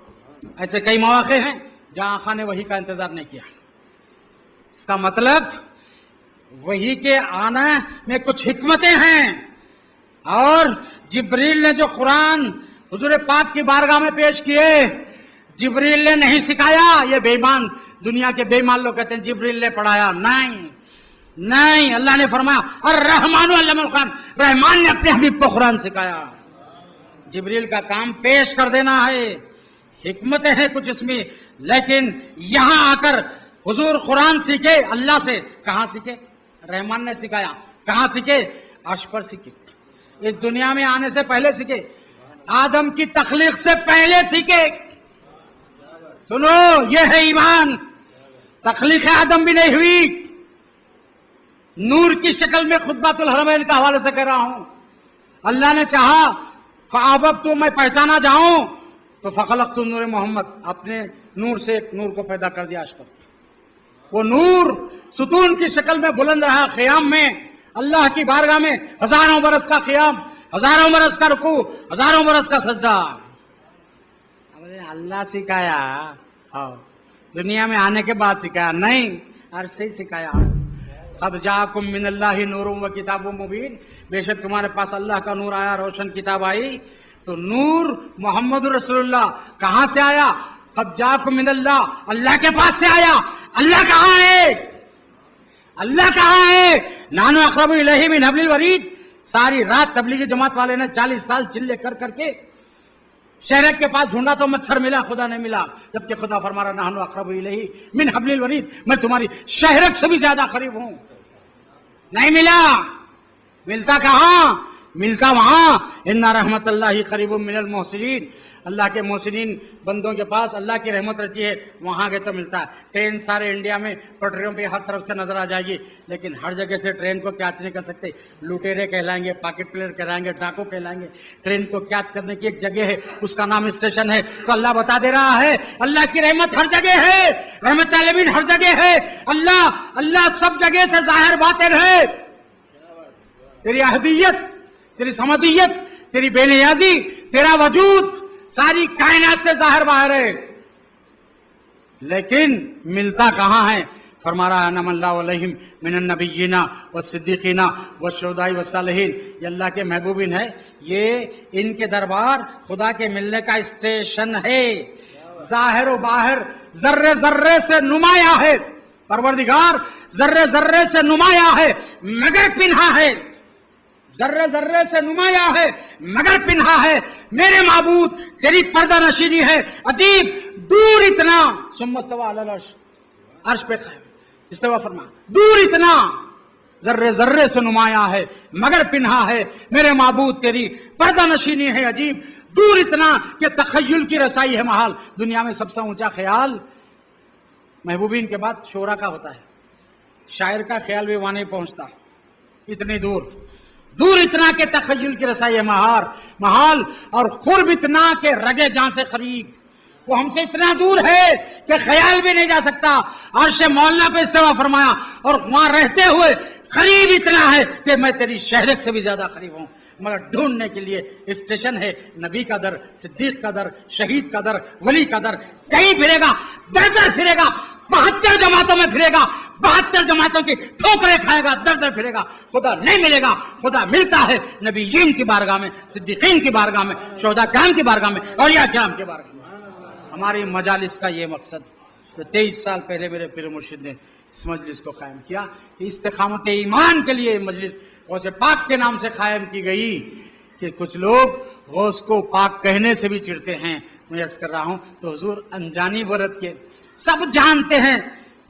ऐसे कई मौके हैं जहां आका ने वही का इंतजार नहीं किया। इसका मतलब वही के आने में कुछ हिकमतें हैं। और जिब्रील ने जो कुरान हुजूर पाक की बारगाह में पेश किए, जिब्रील ने नहीं सिखाया। ये बेईमान दुनिया के बेईमान लोग कहते हैं जिब्रील ने पढ़ाया, नहीं, अल्लाह ने फरमाया अर्रहमानु अल्लमल कुरान, रहमान ने अपने हबीब को कुरान सिखाया। जिब्रील का काम पेश कर देना है, हिकमतें हैं कुछ इसमें, लेकिन यहां आकर हुजूर कुरान सीखे अल्लाह से। कहां सीखे? रहमान ने सिखाया। कहां सीखे? अर्श पर सीखे। इस दुनिया में आने से पहले सीखे, आदम की तख्लीक से पहले सीखे। सुनो, ये है ईमान। तख्लीक आदम भी नहीं हुई, नूर की शक्ल में खुतबातुल हरमैन का हवाले से कह रहा हूं। अल्लाह ने चाहा फ़अहबब्तु, तो मैं पहचाना जाऊं, तो फ़खलक़तु नूर मोहम्मद, अपने नूर से एक नूर को पैदा कर दिया। पर वो नूर सुतून की शक्ल में बुलंद रहा क़याम में, अल्लाह की बारगाह में हजारों बरस का क़याम, हजारों बरस का रुकू, हजारों बरस का सजदा। अल्लाह सिखाया, हाँ, दुनिया में आने के बाद सिखाया नहीं, अर्श से ही सिखाया। क़द जाअकुम मिनल्लाहि नूरुम व किताबुम मुबीन, बेशक तुम्हारे पास अल्लाह का नूर आया, रोशन किताब आई। तो नूर मोहम्मद रसूलुल्लाह कहां से आया? क़द जाअकुम मिनल्लाह, अल्लाह के पास से आया। अल्लाह कहां है? अल्लाह कहां है? नानु अक़रबु इलैहि मिन हब्लिल वरीद। सारी रात तबलीगी जमात वाले ने 40 साल चिल्ले कर करके शहरक के पास ढूंढा तो मच्छर मिला, खुदा नहीं मिला, जबकि खुदा फरमा रहा नहनु अक़रबु इलैहि मिन हब्लिल वरीद, मैं तुम्हारी शहरक से भी ज्यादा करीब हूं। नहीं मिला, मिलता कहां? मिलता वहां, इन्ना रहमतल्लाहि करीबुम मिनल मोहसिनीन, अल्लाह के मोहसिनीन बंदों के पास अल्लाह की रहमत रहती है, वहां गए तो मिलता है। ट्रेन सारे इंडिया में पटरियों पे हर तरफ से नजर आ जाएगी, लेकिन हर जगह से ट्रेन को कैच नहीं कर सकते। लुटेरे कहलाएंगे, पॉकेट प्लेयर कहलाएंगे, डाकू कहलाएंगे। ट्रेन को कैच करने की एक जगह है, उसका नाम स्टेशन है। तो अल्लाह बता दे रहा है अल्लाह की रहमत हर जगह है, रहमत आलमीन हर जगह है। अल्लाह सब जगह से जाहिर बातिन है। तेरी अहदियत, तेरी समदियत, तेरी बेनियाजी, तेरा वजूद सारी कायनात से जाहिर बाहर है, लेकिन मिलता कहां है? फरमा रहा है नमल्लाहु अलैहिम मिनन नबिय्यिना वस्सिद्दीकीना वश्शुहदाई वस्सालिहीन, ये अल्लाह के महबूबिन है, ये इनके दरबार खुदा के मिलने का स्टेशन है। जाहिर व बाहर जर्रे जर्रे से नुमाया है, परवरदिगार जर्रे जर्रे से नुमाया है मगर पिन्हा है, जर्रे जर्रे से नुमाया है मगर पिन्हा है। मेरे माबूद तेरी पर्दा नशीनी है अजीब, दूर इतना, सुम्मस्तवा अलल अर्श, अर्श पे कायम इस्तवा फरमा, दूर इतना, जर्रे जर्रे से नुमाया है मगर पिन्हा है। मेरे माबूद तेरी पर्दा नशीनी है अजीब, दूर इतना कि तखय्युल की रसाई है महाल। दुनिया में सबसे ऊंचा ख्याल महबूबीन के बाद शोरा का होता है, शायर का ख्याल भी वहां नहीं पहुंचता, इतनी दूर, दूर इतना के तखय्युल की रसाई है महाल, और कुर्ब इतना के रगे जान से करीब, वो हमसे इतना दूर है कि ख्याल भी नहीं जा सकता। अर्श मौला पे इस्तिवा फरमाया और वहां रहते हुए करीब इतना है कि मैं तेरी शहरक से भी ज्यादा करीब हूं, मगर ढूंढने के लिए स्टेशन है नबी का दर, सिद्दीक का दर, शहीद का दर, वली का दर। कहीं फिरेगा, दर दर फिरेगा, 72 जमातों में फिरेगा, 72 जमातों की ठोकरें खाएगा, दर दर फिरेगा, खुदा नहीं मिलेगा। खुदा मिलता है नबीयीन की बारगाह में, सिद्दीकीन की बारगाह में, शुहदा किराम की बारगाह में, औलिया किराम की बारगाह में। हमारी मजालिस का ये मकसद, तो 23 साल पहले मेरे पीर मुर्शिद ने इस मजलिस को कायम किया कि इस्तिकामत ईमान के लिए मजलिस गौस पाक के नाम से कायम की गई। कि कुछ लोग गौस को पाक कहने से भी चिढ़ते हैं, मैं अर्ज कर रहा हूं तो हुजूर अनजानी बरत के, सब जानते हैं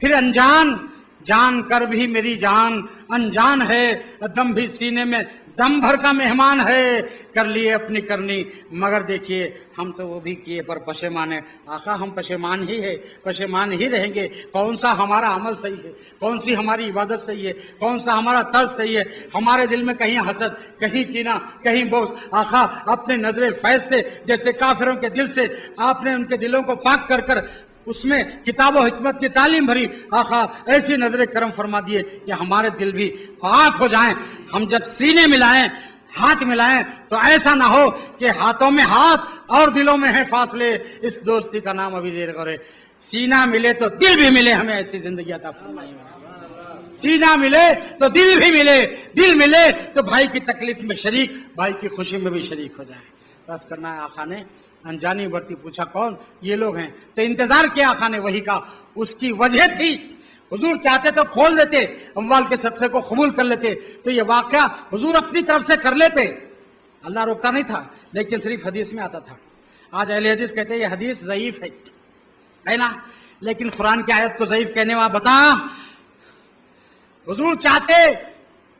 फिर अनजान, जान कर भी मेरी जान अनजान है, दम भी सीने में दम भर का मेहमान है, कर लिए अपनी करनी मगर देखिए हम तो वो भी किए पर पशेमान है। आका हम पशेमान ही है, पशेमान ही रहेंगे। कौन सा हमारा अमल सही है, कौन सी हमारी इबादत सही है, कौन सा हमारा तर्ज सही है? हमारे दिल में कहीं हसद, कहीं कीना, कहीं बोझ। आका अपने नजर फैज से जैसे काफिरों के दिल से आपने उनके दिलों को पाक कर कर उसमें किताब और हिकमत की तालीम भरी, आका ऐसी नजर करम फरमा दिए कि हमारे दिल भी पाक हो जाएं। हम जब सीने मिलाएं, हाथ मिलाएं, तो ऐसा ना हो कि हाथों में हाथ और दिलों में है फासले। इस दोस्ती का नाम अभी देर करे। सीना मिले तो दिल भी मिले, हमें ऐसी जिंदगी अता फरमाइए। सीना मिले तो दिल भी मिले, दिल मिले तो भाई की तकलीफ में शरीक, भाई की खुशी में भी शरीक हो जाए। बस करना है। आका ने अनजानी बरती, पूछा कौन? ये लोग हैं। तो इंतजार किया आका ने वही का। उसकी वजह थी, हुजूर चाहते तो खोल देते, अम्वाल के सदक़े को कबूल कर लेते, तो ये वाक़या हुजूर अपनी तरफ से कर लेते, अल्लाह रोकता नहीं था, लेकिन सिर्फ हदीस में आता था। आज अहले हदीस कहते हैं ये हदीस ज़ईफ है ना, लेकिन कुरान की आयत को ज़ईफ कहने वाला बता। हुजूर चाहते,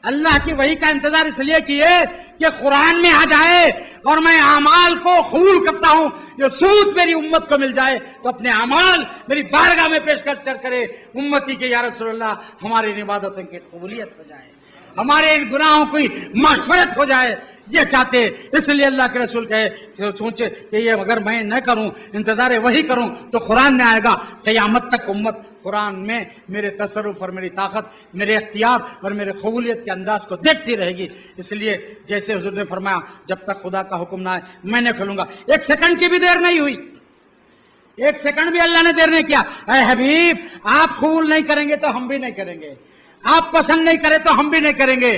अल्लाह की वही का इंतजार इसलिए किए कि कुरान में आ जाए और मैं अमाल को कबूल करता हूं, जो सबूत मेरी उम्मत को मिल जाए तो अपने अमाल मेरी बारगाह में पेश कर करे, उम्मती के या रसूलल्लाह हमारी इबादतों की कबूलियत हो जाए, हमारे इन गुनाहों की मग़फ़िरत हो जाए। ये चाहते, इसलिए अल्लाह के रसूल कहे, सोचे कि ये अगर मैं न करूं, इंतजार वही करूं, तो कुरान में आएगा क़यामत तक उम्मत कुरान में मेरे तसर्रुफ और मेरी ताकत, मेरे इख्तियार और मेरे कबूलियत के अंदाज को देखती रहेगी। इसलिए जैसे हुजूर ने फरमाया जब तक खुदा का हुक्म ना आए मैं नहीं खोलूंगा। एक सेकंड की भी देर नहीं हुई, एक सेकंड भी अल्लाह ने देर नहीं किया। ऐ हबीब, आप कबूल नहीं करेंगे तो हम भी नहीं करेंगे, आप पसंद नहीं करें तो हम भी नहीं करेंगे।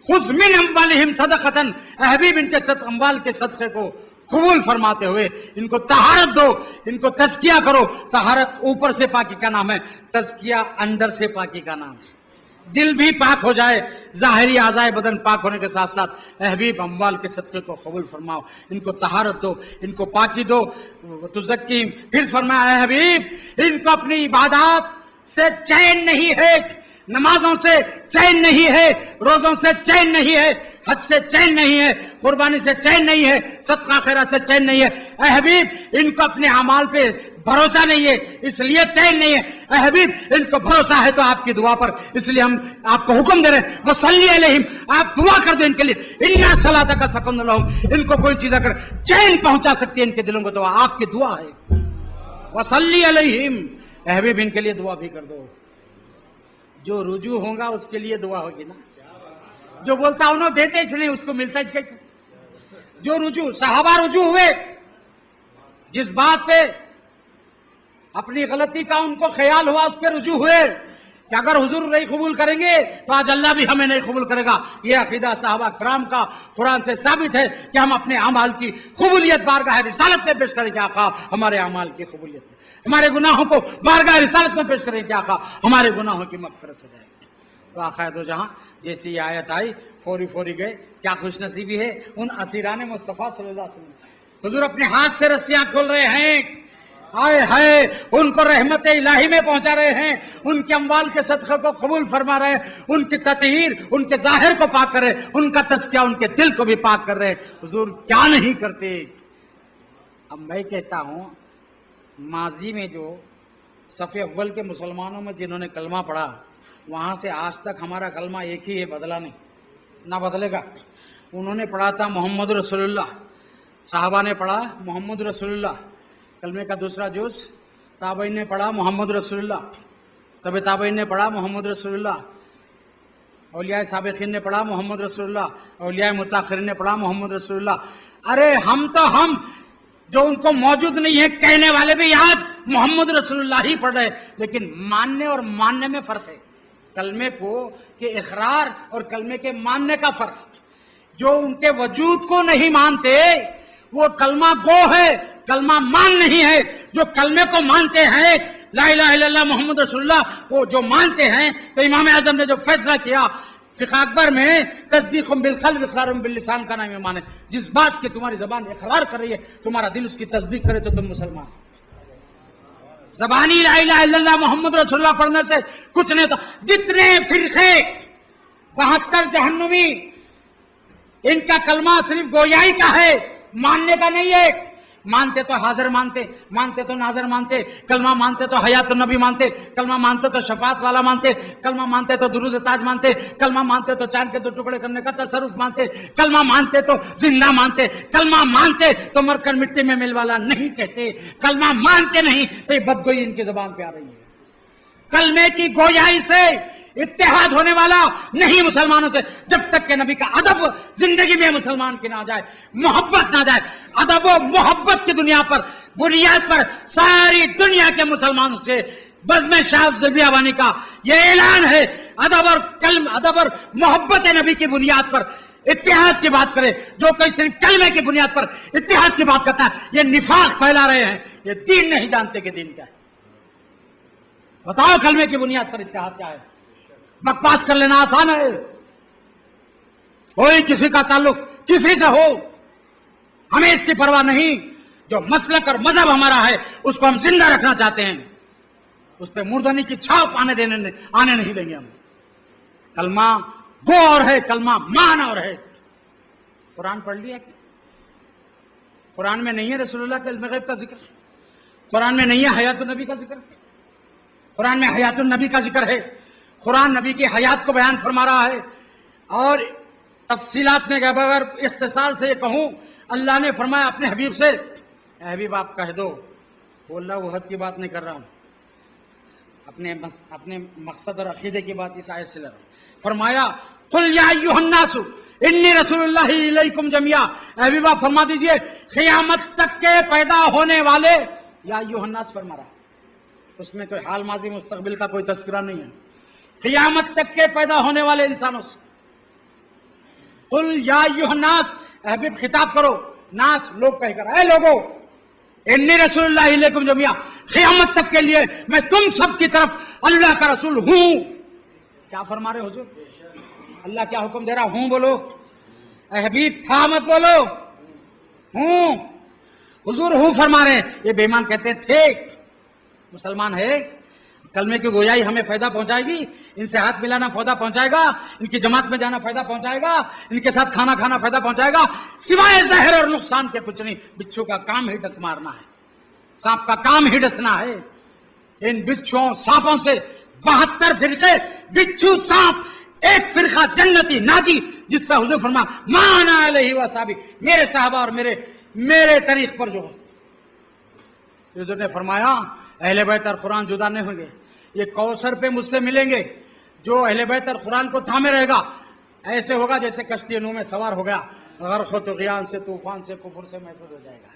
खुज़ मिन अम्वालिहिम सदक़तन, हबीब इनके अम्वाल के सदक़े को कबूल फरमाते हुए इनको तहारत दो, इनको तज़किया करो। तहारत ऊपर से पाकी का नाम है, तज़किया अंदर से पाकी का नाम है। دل بھی پاک ہو جائے، ظاہری اعضائے بدن پاک ہونے کے ساتھ ساتھ اے حبیب اموال کے صدقے کو قبول فرماؤ، ان کو طہارت دو، ان کو پاکی دو، تزکیم۔ پھر فرمایا اے حبیب ان کو اپنی عبادات سے چین نہیں ہے، نمازوں سے چین نہیں ہے، روزوں سے چین نہیں ہے، حج سے چین نہیں ہے، قربانی سے چین نہیں ہے، صدقہ خیرات سے چین نہیں ہے۔ اے حبیب ان کو اپنے اعمال پہ بھروسہ نہیں ہے، اس لیے چین نہیں ہے۔ اے حبیب ان کو بھروسہ ہے تو آپ کی دعا پر، اس لیے ہم آپ کو حکم دے رہے ہیں وصلی علیہم، آپ دعا کر دیں ان کے لیے، ان صلاتک سکن لہم، ان کو کوئی چیز اگر چین پہنچا سکتی ہے ان کے دلوں کو تو آپ کی دعا ہے۔ وصلی علیہم، اے حبیب ان کے لیے دعا بھی کر دو۔ جو رجوع ہوگا اس کے لیے دعا ہوگی نا، جو بولتا انہوں دیتے اس لیے اس کو ملتا اس کے، جو رجوع صحابہ رجوع ہوئے، جس بات پہ اپنی غلطی کا ان کو خیال ہوا اس پہ رجوع ہوئے کہ اگر حضور نہیں قبول کریں گے تو آج اللہ بھی ہمیں نہیں قبول کرے گا۔ یہ عقیدہ صحابہ کرام کا قرآن سے ثابت ہے کہ ہم اپنے اعمال کی قبولیت بارگاہ رسالت میں پیش کریں کہ آقا ہمارے اعمال کی قبولیت ہے، ہمارے گناہوں کو بارگاہ رسالت میں پیش کریں کہ آقا ہمارے گناہوں کی مغفرت ہو جائے گی۔ تو آقا دو جہاں جیسی یہ آیت آئی فوری گئے، کیا خوش نصیبی ہے ان اسیران مصطفیٰ صلی اللہ علیہ وسلم۔ حضور اپنے ہاتھ سے رسیاں کھول رہے ہیں، آئے ہائے ان کو رحمت الہی میں پہنچا رہے ہیں، ان کے اموال کے صدقے کو قبول فرما رہے ہیں، ان کی تطہیر، ان کے ظاہر کو پاک کر رہے ہیں، ان کا تزکیہ ان کے دل کو بھی پاک کر رہے ہیں۔ حضور کیا نہیں کرتے۔ اب میں کہتا ہوں ماضی میں جو صف اول کے مسلمانوں میں جنہوں نے کلمہ پڑھا، وہاں سے آج تک ہمارا کلمہ ایک ہی ہے، بدلا نہیں، نہ بدلے گا۔ انہوں نے پڑھا تھا محمد رسول اللہ، صحابہ نے پڑھا محمد رسول اللہ، کلمے کا دوسرا جز تابعین نے پڑھا محمد رسول اللہ، طب تابعین نے پڑھا محمد رسول اللہ، اولیاء سابقین نے پڑھا محمد رسول اللہ، اولیاء متاخرین نے پڑھا محمد رسول اللہ۔ ارے ہم جو ان کو موجود نہیں ہے کہنے والے بھی آج محمد رسول اللہ ہی پڑھ رہے، لیکن ماننے اور ماننے میں فرق ہے، کلمے کو کہ اقرار اور کلمے کے ماننے کا فرق۔ جو ان کے وجود کو نہیں مانتے وہ کلمہ گو ہے، کلمہ مان نہیں ہے۔ جو کلمے کو مانتے ہیں لا الہ الا اللہ محمد رسول اللہ، وہ جو مانتے ہیں، تو امام اعظم نے جو فیصلہ کیا فقہ اکبر میں، تصدیق بالقلب اقرار باللسان کا نام ایمان ہے۔ جس بات کی تمہاری زبان اقرار کر رہی ہے تمہارا دل اس کی تصدیق کرے تو تم مسلمان۔ زبانی لا الہ الا اللہ محمد رسول اللہ پڑھنے سے کچھ نہیں ہوتا۔ جتنے فرقے 72 جہنمی، ان کا کلمہ صرف گویائی کا ہے، ماننے کا نہیں ہے۔ مانتے تو حاضر مانتے، مانتے تو ناظر مانتے، کلمہ مانتے تو حیات النبی مانتے، کلمہ مانتے تو شفاعت والا مانتے، کلمہ مانتے تو درود تاج مانتے، کلمہ مانتے تو چاند کے 2 ٹکڑے کرنے کا تصرف مانتے، کلمہ مانتے تو زندہ مانتے، کلمہ مانتے تو مر کر مٹی میں مل والا نہیں کہتے، کلمہ مانتے نہیں تو یہ بدگوئی ان کی زبان پہ آ رہی ہے۔ کلمے کی گویائی سے اتحاد ہونے والا نہیں مسلمانوں سے، جب تک کہ نبی کا ادب زندگی میں مسلمان کی نہ جائے، محبت نہ جائے۔ ادب و محبت کی دنیا پر بنیاد پر ساری دنیا کے مسلمانوں سے بزم شاہ افضل بیابانی کا یہ اعلان ہے، ادب اور محبت نبی کی بنیاد پر اتحاد کی بات کرے۔ جو کوئی صرف کلمے کی بنیاد پر اتحاد کی بات کرتا ہے یہ نفاق پھیلا رہے ہیں، یہ دین نہیں جانتے کہ دین کیا ہے۔ بتاؤ کلمے کی بنیاد پر اتحاد کیا ہے؟ بکواس کر لینا آسان ہے، کوئی کسی کا تعلق کسی سے ہو، ہمیں اس کی پرواہ نہیں۔ جو مسلک اور مذہب ہمارا ہے اس کو ہم زندہ رکھنا چاہتے ہیں، اس پہ مردنی کی چھاپ آنے نہیں دیں گے ہم۔ کلمہ گو اور ہے، کلمہ مان اور ہے۔ قرآن پڑھ لیا، قرآن میں نہیں ہے رسول اللہ کے علم غیب کا ذکر، قرآن میں نہیں ہے حیات النبی کا ذکر، قرآن میں حیات النبی کا ذکر ہے۔ قرآن نبی کی حیات کو بیان فرما رہا ہے، اور تفصیلات میں اگر اختصار سے یہ کہوں، اللہ نے فرمایا اپنے حبیب سے، اے حبیب آپ کہہ دو، وہ اللہ وحد کی بات نہیں کر رہا ہوں، اپنے مقصد اور عقیدے کی بات اس آیت سے لے رہا ہوں۔ فرمایا قل یا ایھا الناس انی رسول اللہ الیکم جمیعا، اے حبیب آپ فرما دیجئے قیامت تک کے پیدا ہونے والے، یا ایھا الناس فرما رہا، اس میں کوئی حال ماضی مستقبل کا کوئی تذکرہ نہیں ہے، قیامت تک کے پیدا ہونے والے انسانوں سے۔ قل یا ایھا الناس، اے حبیب خطاب کرو، ناس لوگ کہہ کر، اے لوگو انی رسول اللہ علیکم جمیعا، قیامت تک کے لیے میں تم سب کی طرف اللہ کا رسول ہوں۔ क्या फरमा रहे हुजूर? अल्लाह क्या हुक्म दे रहा? हूं बोलो, ए हबीब था मत बोलो, हूं। हुजूर हूं फरमा रहे हैं। ये बेईमान कहते हैं थे, मुसलमान है, कलमे की गोयाई हमें फायदा पहुंचाएगी, इनसे हाथ मिलाना फायदा पहुंचाएगा, इनकी जमात में जाना फायदा पहुंचाएगा, इनके साथ खाना खाना फायदा पहुंचाएगा, सिवाय जहर और नुकसान के कुछ नहीं। बिच्छू का काम ही डंक मारना है, सांप का काम ही डसना है। इन बिच्छुओं सांपों से 72 फिरके, बिच्छू सांप एक फिरका जन्नती नाजी, जिस पर हुजूर फरमा माना अलैहि वसाबी, मेरे साहबा और मेरे तरीक पर जो हुजूर ने फरमाया अहले बैत और कुरान जुदा नहीं होंगे, ये कौसर पे मुझसे मिलेंगे। जो अहले बैत और कुरान को थामे रहेगा ऐसे होगा जैसे कश्ती नूह में सवार हो गया, गर्क़ व तुग़यान से, तूफान से, कुफर से महफूज हो जाएगा।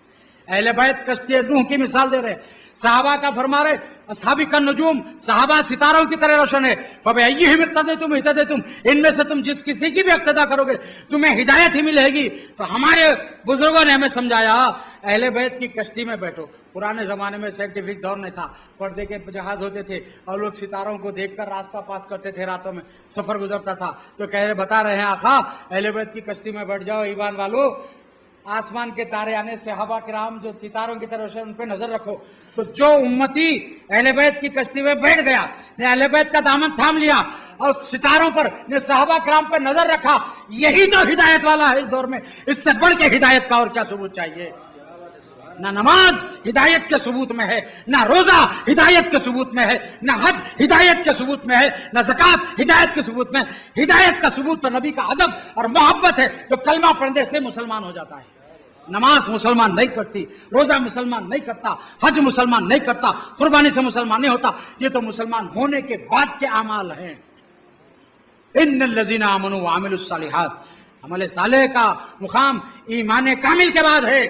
अहले बैत कश्ती नूह की मिसाल दे रहे, सहाबा का फरमा रहे असहाबी का नजूम, सहाबा सितारों की तरह रोशन है। फबअय्यिहिम इक़्तदैतुम इह्तदैतुम, इनमें से तुम जिस किसी की भी इक़्तिदा करोगे तुम्हें हिदायत ही मिलेगी। तो हमारे बुजुर्गों ने हमें समझाया अहले बैत की कश्ती में बैठो। पुराने जमाने में साइंटिफिक दौर नहीं था, पर्दे के जहाज होते थे और लोग सितारों को देखकर रास्ता पास करते थे, रातों में सफर गुजरता था। तो कह रहे बता रहे हैं आका अहले बैत की कश्ती में बैठ जाओ, ईमान वालों, आसमान के तारे आने से सहाबा किराम जो सितारों की तरह रोशन, उन पे नजर रखो। तो जो उम्मती अहले बैत की कश्ती में बैठ गया, ने अहले बैत का दामन थाम लिया और सितारों पर, ने सहाबा किराम पर नजर रखा, यही तो हिदायत वाला है इस दौर में। इससे बढ़ के हिदायत का और क्या सबूत चाहिए? ना नमाज हिदायत के सबूत में है, ना रोजा हिदायत के सबूत में है, ना हज हिदायत के सबूत में है, ना ज़कात हिदायत के सबूत में। हिदायत का सबूत तो नबी का अदब और मोहब्बत है, जो कलमा पढ़ने से मुसलमान हो जाता है। नमाज मुसलमान नहीं करती, रोजा मुसलमान नहीं करता, हज मुसलमान नहीं करता, कुर्बानी से मुसलमान नहीं होता। ये तो मुसलमान होने के बाद के अमाल हैं। इन्नल्लज़ीना आमनू व अमिलुस सालिहात, अमल सालेह का मुकाम ईमान कामिल के बाद है।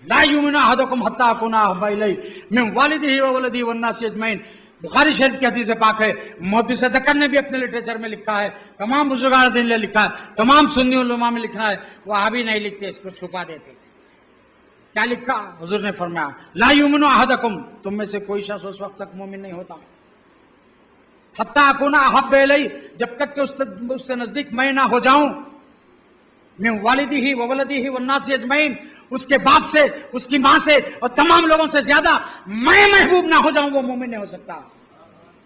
ला युमिनु अहदुकुम हत्ता अकूना अहब्बा इलैहि मिन वालिदिही व वलदिही वन नासि अजमईन, बुखारी शरीफ की हदीस पाक है। मुहद्दिस दक्कन ने भी अपने लिटरेचर में लिखा है, तमाम बुजुर्गान दिन ने लिखा है, तमाम सुन्नी उलमा में लिखना है, वहाबी नहीं लिखते, इसको छुपा देते थे। क्या लिखा? हुजूर ने फरमाया ला युमिनु अहदुकुम, तुम में से कोई शख्स उस वक्त तक मोमिन नहीं होता हत्ता अकूना अहब्बा इलैहि, जब तक कि उससे नजदीक मैं ना हो जाऊं, मिन वालिदिही व वलदिही वन नासि अजमईन, उसके बाप से, उसकी मां से और तमाम लोगों से ज्यादा मैं महबूब ना हो जाऊं, वो मोमिन नहीं हो सकता।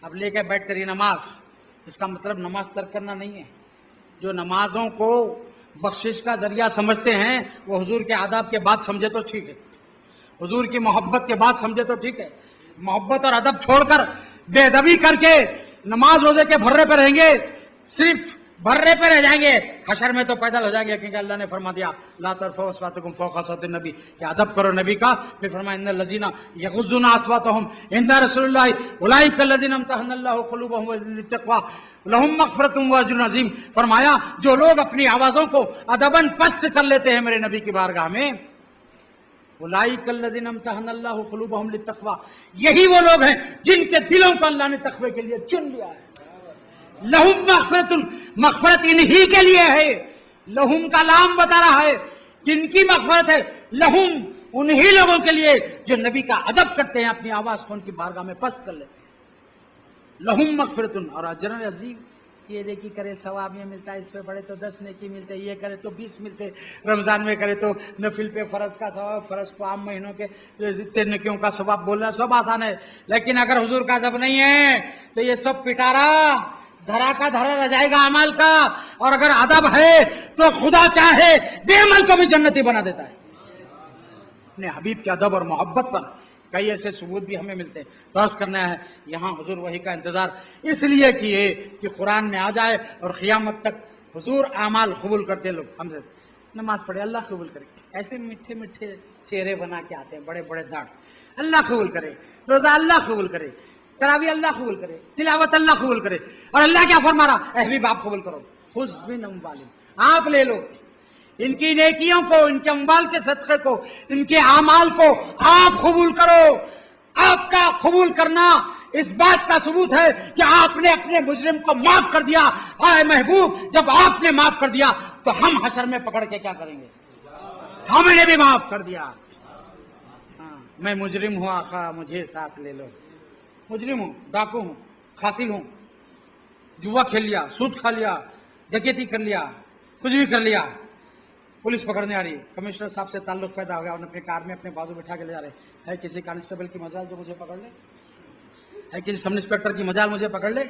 अब लेके बैठ तेरी नमाज, इसका मतलब नमाज तर्क करना नहीं है। जो नमाजों को बख्शिश का जरिया समझते हैं वो हुजूर के आदाब के बाद समझे तो ठीक है, हुजूर की मोहब्बत के बाद समझे तो ठीक है। मोहब्बत और अदब छोड़कर बेअदबी करके नमाज रोजे के भर्रे पे रहेंगे, सिर्फ भर्रे पे रह जाएंगे, हशर में तो पैदल हो जाएंगे, क्योंकि अल्लाह ने फरमा दिया ला तरफउ अस्वातकुम फौका सौतिन नबी, कि अदब करो नबी का। फिर फरमाया इन्नल लज़ीना यग़ुज़्ज़ूना अस्वातहुम इंदा रसूलिल्लाहि उलाइकल लज़ीना इम्तहनल्लाहु क़ुलूबहुम लित्तक़वा लहुम मग़फ़िरतुम व अज्रुन अज़ीम। फरमाया जो लोग अपनी आवाज़ों को अदबन पस्त कर लेते हैं मेरे नबी की बारगाह में, उलाइकल लज़ीना इम्तहनल्लाहु क़ुलूबहुम लित्तक़वा, यही वो लोग हैं जिनके दिलों को अल्लाह ने तक़वे के लिए चुन लिया है। लहुम मग़फ़िरतुन, मग़फ़िरत इन्हीं के लिए है। लहुम का लाम बता रहा है किनकी मग़फ़िरत है? लहुम, उन्हीं लोगों के लिए जो नबी का अदब करते हैं, अपनी आवाज को उनकी बारगाह में पस्त कर लेते हैं। लहुम मग़फ़िरतुन और अज्रुन अज़ीम, ये नेकी करे सवाब ये मिलता है, इस पे पढ़े तो 10 नेकी मिलते, ये करे तो 20 मिलते, रमजान में करे तो नफिल पे फर्ज का सवाब, फर्ज को आम महीनों के इतने नेकियों का सवाब, बोलना सब आसान है। लेकिन अगर हुजूर का अदब नहीं है तो ये सब पिटारा धरा का धरा रह जाएगा अमल का। और अगर अदब है तो खुदा चाहे बेअमल को भी जन्नती बना देता है। अपने हबीब के अदब और मोहब्बत पर कई ऐसे सबूत भी हमें मिलते हैं। दर्स करना है यहाँ हुजूर वही का इंतजार इसलिए किए कि कुरान में आ जाए और क़यामत तक हुजूर आमाल कबूल करते लोग हमसे। नमाज पढ़े अल्लाह कबूल करे, ऐसे मीठे मीठे चेहरे बना के आते हैं, बड़े बड़े दाढ़, अल्लाह कबूल करे। रोजा अल्लाह कबूल करे, तरावी अल्लाह कबूल करे, तिलावत अल्लाह कबूल करे। और अल्लाह क्या फरमा रहा? अहबीब आप कबूल करो, खुज़ मिन अम्वालिहिम, आप ले लो इनकी नेकियों को, इनके अम्वाल के सदक़े को, इनके आमाल को आप कबूल करो। आपका कबूल करना इस बात का सबूत है कि आपने अपने मुजरिम को माफ कर दिया। आए महबूब, जब आपने माफ कर दिया तो हम हशर में पकड़ के क्या करेंगे? हमने भी माफ कर दिया। हाँ, मैं मुजरिम हूं आका, मुझे साथ ले लो। मुजरिम हूं, डाकू हूं, खातिल हूं, जुआ खेल लिया, सूद खा लिया, डकैती कर लिया, कुछ भी कर लिया, पुलिस पकड़ने आ रही, कमिश्नर साहब से ताल्लुक पैदा हो गया, उन्हें अपनी कार में अपने बाजू बिठा के ले जा रहे है किसी कांस्टेबल की मजाल जो मुझे पकड़ ले, है किसी सब इंस्पेक्टर की मजाल मुझे पकड़ ले,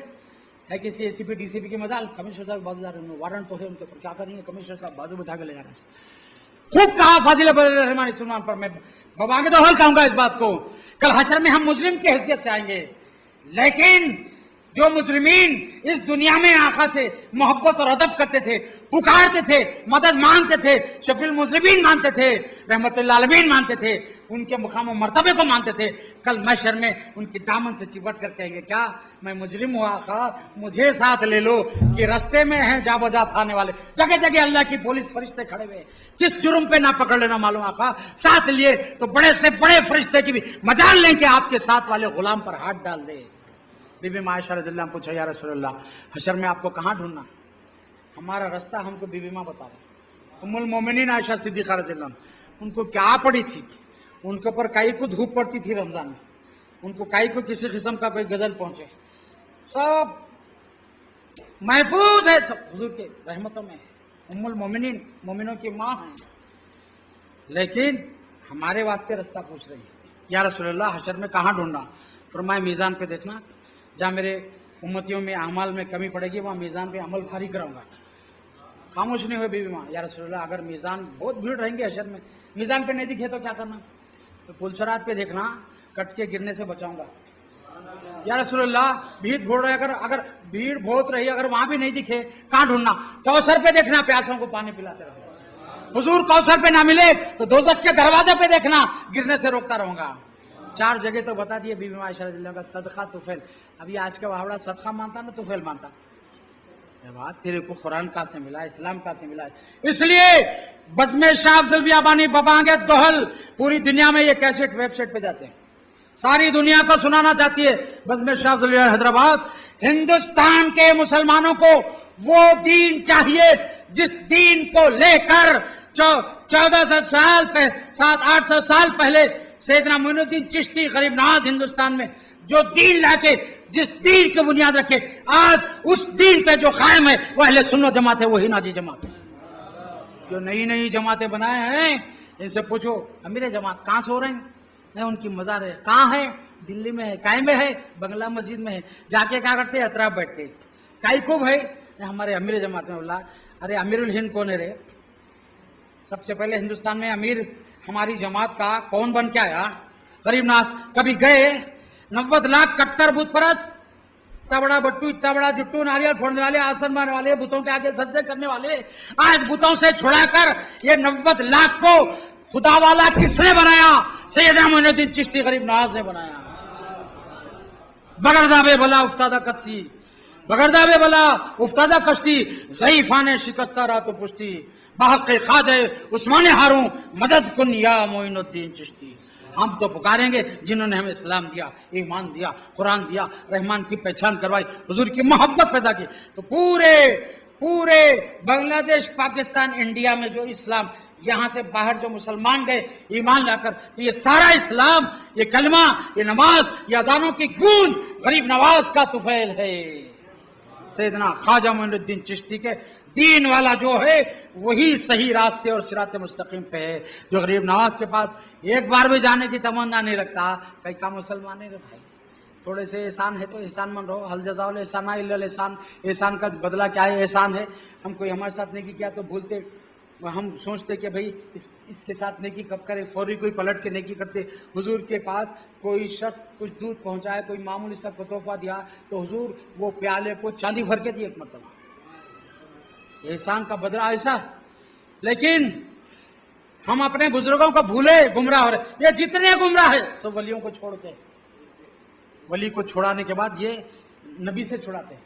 है किसी एसीपी डीसीपी की मजाल, कमिश्नर साहब बाजू जा रहे हैं, वारंट तो है उनके ऊपर, क्या करेंगे, कमिश्नर साहब बाजू बिठा के ले जा रहे हैं। खूब कहा फाजिल रहमान सलमान पर, मैं बाबा आगे तो हल कहूंगा इस बात को, कल हशर में हम मुस्लिम की हैसियत से आएंगे, लेकिन जो मुस्लिमीन इस दुनिया में आका से मोहब्बत और अदब करते थे, पुकारते थे, मदद मांगते थे, शफील मुस्लिमीन मानते थे, रहमतुल आलमीन मानते थे, उनके मुकाम और मर्तबे को मानते थे, कल महशर में उनकी दामन से चिपट कर कहेंगे क्या मैं मुजरिम हूँ आका, मुझे साथ ले लो कि रास्ते में हैं जा बजा थाने वाले, जगह जगह अल्लाह की पुलिस फरिश्ते खड़े हुए, किस जुर्म पे ना पकड़ लेना मालूम आका, साथ लिए तो बड़े से बड़े फरिश्ते की भी मजाल लें कि आपके साथ वाले गुलाम पर हाथ डाल दे। बीबी आयशा रज़ियल्लाहु अन्हा पूछा या रसूलल्लाह हशर में आपको कहाँ ढूंढना, हमारा रास्ता हमको बीबी माँ बता रहे। उम्मुल मोमिनीन आयशा सिद्दीक़ा रज़ियल्लाहु अन्हा, उनको क्या पड़ी थी, उनके ऊपर काई को धूप पड़ती थी रमजान में, उनको काई को किसी किस्म का कोई गजल पहुंचे, सब महफूज है, सब हुजूर के रहमतों में। उम्मुल मोमिनीन, मोमिनों की माँ है, लेकिन हमारे वास्ते रास्ता पूछ रही है। या रसूलल्लाह हशर में कहाँ ढूंढना, फरमाए मीज़ान पे देखना, जहाँ मेरे उम्मतियों में अमाल में कमी पड़ेगी वहाँ मीज़ान पे अमल भारी कराऊंगा। खामोश नहीं हुए बीबी माँ, या रसूलल्लाह अगर मीज़ान बहुत भीड़ रहेंगे हशर में, मीज़ान पे नहीं दिखे तो क्या करना, तो पुलसरात पे देखना, कट के गिरने से बचाऊंगा। या रसूलल्लाह भीड़ भोड़ रहे, अगर भीड़ बहुत रही, अगर वहां भी नहीं दिखे कहाँ ढूंढना, कौसर पे देखना, प्यासों को पानी पिलाते रहो। हुजूर कौसर पे ना मिले तो दोज़ख के दरवाजे पे देखना, गिरने से रोकता रहूंगा। 4 जगह तो बता दिए बीबी आयशा रज़ियल्लाहु अन्हा का सदका तुफैल। अभी आज का वावड़ा सदका मानता ना तुफैल मानता, बात तेरे को कुरान कहाँ से मिला, इस्लाम कहाँ से मिला। इसलिए बज़्म शाह अफज़ल बियाबानी बबांगे दोहल पूरी दुनिया में ये कैसेट वेबसाइट पे जाते हैं, सारी दुनिया को सुनाना चाहती है बज़्म शाह अफज़ल हैदराबाद। हिंदुस्तान के मुसलमानों को वो दीन चाहिए जिस दीन को लेकर 1400 साल 700-800 साल पहले सैयदना मोइनुद्दीन चिश्ती गरीब नवाज हिंदुस्तान में जो दीन लाके, जिस दीन की बुनियाद रखे, आज उस दीन पे जो कायम है वो अहले सुन्नत जमात है, वही नाजी जमात है। जो नई नई जमातें बनाए हैं इनसे पूछो अमीर जमात कहाँ सो रहे हैं, नहीं उनकी मजार है कहाँ है, दिल्ली में है, काय में है, बंगला मस्जिद में है, जाके क्या करते हैं अतराफ बैठते, काई को भाई हमारे अमीर जमात में बोला अरे अमीरुल हिंद कौन है रे, सबसे पहले हिंदुस्तान में अमीर हमारी जमात का कौन बन के आया, गरीब नास। कभी गए 90 लाख कट्टर बुत परस्त, इतना बड़ा बट्टू, इतना बड़ा जुट्टू, नारियल फोड़ने वाले, आसन मारने वाले, बुतों के आगे सजदे करने वाले, आज बुतों से छुड़ाकर ये 90 लाख को खुदा वाला किसने बनाया, सैयदना मोइनुद्दीन चिश्ती गरीब नवाज ने बनाया। बगरदाबे भला उफ्तादा कश्ती, बगरदाबे भला उफ्तादा कश्ती, ज़ईफ़ाने शिकस्ता रातो पुश्ती, बाहक़े ख्वाजा उस्माने हारून मदद कुन या मोइनुद्दीन चिश्ती। हम तो पुकारेंगे जिन्होंने हमें इस्लाम दिया, ईमान दिया, कुरान दिया, रहमान की पहचान करवाई, हुजूर की मोहब्बत पैदा की। तो पूरे बांग्लादेश, पाकिस्तान, इंडिया में जो इस्लाम, यहाँ से बाहर जो मुसलमान गए ईमान लाकर, तो ये सारा इस्लाम, ये कलमा, ये नमाज, ये अजानों की गूंज गरीब नवाज का तुफैल है। सैयदना ख्वाजा मोइनुद्दीन चिश्ती के दीन वाला जो है वही सही रास्ते और सिराते मुस्तकीम पे है। जो गरीब नवाज के पास एक बार भी जाने की तमन्ना नहीं रखता, कई का मुसलमान है रे भाई, थोड़े से एहसान है तो एहसान मन रहो, हल जज़ाउल एहसान इल्लल एहसान, एहसान का बदला क्या है, एहसान है। हम कोई हमारे साथ नेकी किया तो भूलते, हम सोचते कि भाई इसके साथ नेकी कब करे, फौरी कोई पलट के नेकी करते। हुजूर के पास कोई शख्स कुछ दूध पहुंचाए, कोई मामूली सा तोहफा दिया तो हुजूर वो प्याले को चांदी भर के दिए एक मरतबा, एहसान का बदला ऐसा। लेकिन हम अपने बुजुर्गों को भूले, गुमराह हो रहे। ये जितने गुमराह है सब वलियों को छोड़ते हैं, वली को छुड़ाने के बाद ये नबी से छुड़ाते हैं,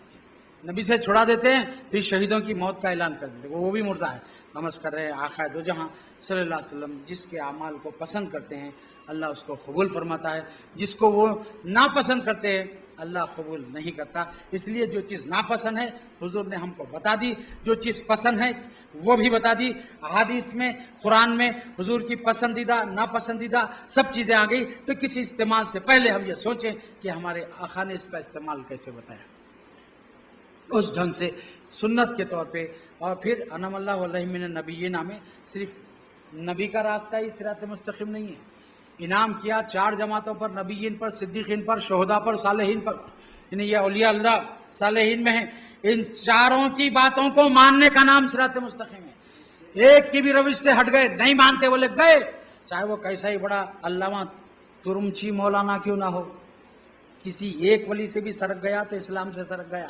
नबी से छुड़ा देते हैं, फिर शहीदों की मौत का ऐलान कर देते हैं, वो भी मुर्दा है। नमस्कार कर रहे हैं आका दो जहां सल्लल्लाहु अलैहि वसल्लम जिसके अमाल को पसंद करते हैं अल्लाह उसको कबूल फरमाता है, जिसको वो नापसंद करते हैं अल्लाह कबूल नहीं करता। इसलिए जो चीज़ नापसंद है हुजूर ने हमको बता दी, जो चीज़ पसंद है वो भी बता दी। अहादीस में, कुरान में हुजूर की पसंदीदा नापसंदीदा सब चीज़ें आ गई। तो किसी इस्तेमाल से पहले हम ये सोचें कि हमारे आका ने इसका इस्तेमाल कैसे बताया। उस ढंग से सुन्नत के तौर पे। और फिर अनम अल्लाह वल्लहि मिन नबीय्यिन में सिर्फ नबी का रास्ता ही सिरात मुस्तकीम नहीं है, इनाम किया 4 जमातों पर, नबीय्यिन पर, सिद्दीकीन पर, शोहदा पर, सालेहीन पर, यानी ये औलिया अल्लाह सालेहीन में है। इन चारों की बातों को मानने का नाम सिरात मुस्तकीम है। एक की भी रविश से हट गए, नहीं मानते, बोले गए, चाहे वो कैसा ही बड़ा अल्लामा तुरुमची मौलाना क्यों ना हो, किसी एक वली से भी सरक गया तो इस्लाम से सरक गया।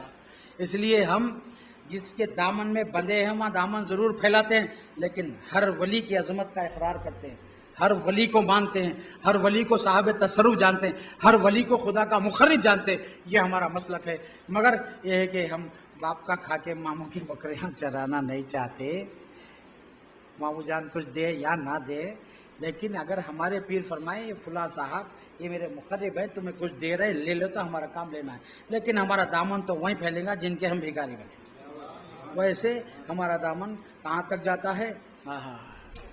इसलिए हम जिसके दामन में बंधे हैं वहाँ दामन ज़रूर फैलाते हैं, लेकिन हर वली की अजमत का इकरार करते हैं, हर वली को मानते हैं, हर वली को साहब तसर्रुफ जानते हैं, हर वली को खुदा का मुखर्रिज जानते हैं। ये हमारा मसलक है। मगर ये है कि हम बाप का खा के मामू की बकरियाँ चराना नहीं चाहते। मामू जान कुछ दे या ना दे, लेकिन अगर हमारे पीर फरमाए ये फुला साहब ये मेरे मुखर्रिब है, तुम्हें कुछ दे रहे, ले लो, तो हमारा काम लेना है। लेकिन हमारा दामन तो वहीं फैलेगा जिनके हम भिखारी बने। वैसे हमारा दामन कहाँ तक जाता है?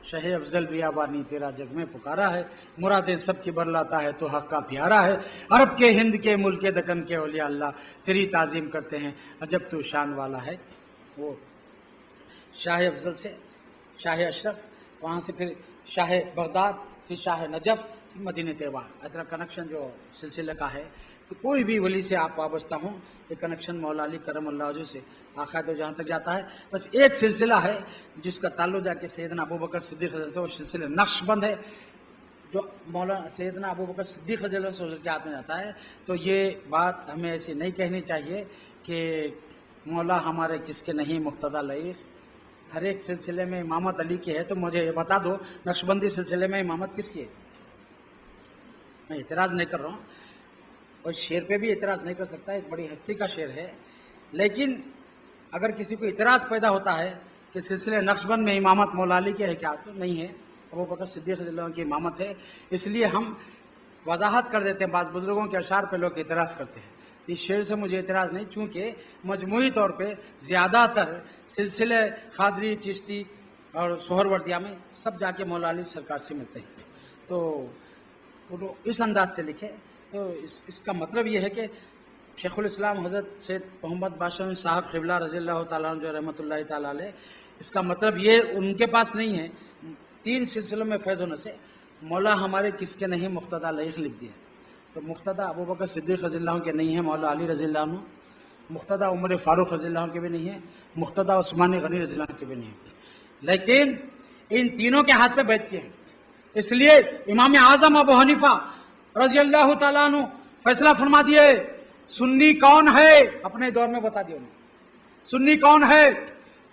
शहे अफजल बियाबानी तेरा जग में पुकारा है, मुरादें सबकी बरलाता है तो हक का प्यारा है। अरब के, हिंद के, मुल्क के, दक्कन के औलिया अल्लाह तेरी ताज़ीम करते हैं, अजब तू शान वाला है। वो शाह अफजल से शाह अशरफ, वहाँ से फिर शाह बगदाद, फिर शाह नजफ, फिर मदीने तैयबा, इतना कनेक्शन जो सिलसिले का है। तो कोई भी वली से आप वाबस्ता हों, ये कनेक्शन मौला अली करम अल्लाह वजह से आखिर तो जहाँ तक जाता है। बस एक सिलसिला है जिसका ताल्लुक जाके सैयदना अबू बकर सिद्दीक़ रज़ी अल्लाह, वो सिलसिला नक्शबंद है, जो मौला सैयदना अबू बकर सिद्दीक़ रज़ी अल्लाह से के हाथ में जाता है। तो ये बात हमें ऐसी नहीं कहनी चाहिए कि मौला हमारे किसके नहीं मुक्तदा लईक़। हर एक सिलसिले में इमामत अली की है, तो मुझे ये बता दो नक्शबंदी सिलसिले में इमामत किसकी है? मैं इतराज़ नहीं कर रहा हूँ, और शेर पे भी इतराज़ नहीं कर सकता, एक बड़ी हस्ती का शेर है। लेकिन अगर किसी को इतराज़ पैदा होता है कि सिलसिले नक्शबंद में इमामत मौला अली की है क्या, तो नहीं है, अबू बकर सिद्दीक़ रज़ियल्लाहु अन्हु की इमामत है। इसलिए हम वजाहत कर देते हैं, बाज़ बुज़ुर्गों के अशार पे लोग इतराज़ करते हैं। इस शेर से मुझे इतराज़ नहीं, चूँकि मजमूई तौर पे ज़्यादातर सिलसिले क़ादरी, चिश्ती और सोहरवर्दिया में सब जाके मौला अली सरकार से मिलते हैं। तो वो इस अंदाज से लिखे, तो इसका मतलब ये है कि शेखुल इस्लाम हज़रत सैयद मोहम्मद बादशाह साहब क़िबला रज़ियल्लाहु ताला अन्हु रहमतुल्लाहि ताला अलैह, इसका मतलब ये उनके पास नहीं है। 3 सिलसिलों में फैज़ होने से मौला हमारे किसके नहीं मुक्तदा लईक़ लिख दिए। तो मुक्तदा अबू बकर सिद्दीक़ रज़ियल्लाहु के नहीं है, मौला अली रज़ियल्लाहु अन्हु, मुक्तदा उमर फ़ारूक़ रज़ियल्लाहु के भी नहीं है, मुक्तदा उस्मान गनी रज़ियल्लाहु के भी नहीं है। लेकिन इन तीनों के हाथ पे बैठ के हैं। इसलिए इमाम आज़म अबू हनीफा रज़ियल्लाहु ताला अन्हु फैसला फरमा दिए, सुन्नी कौन है, अपने दौर में बता दिया उन्होंने, सुन्नी कौन है।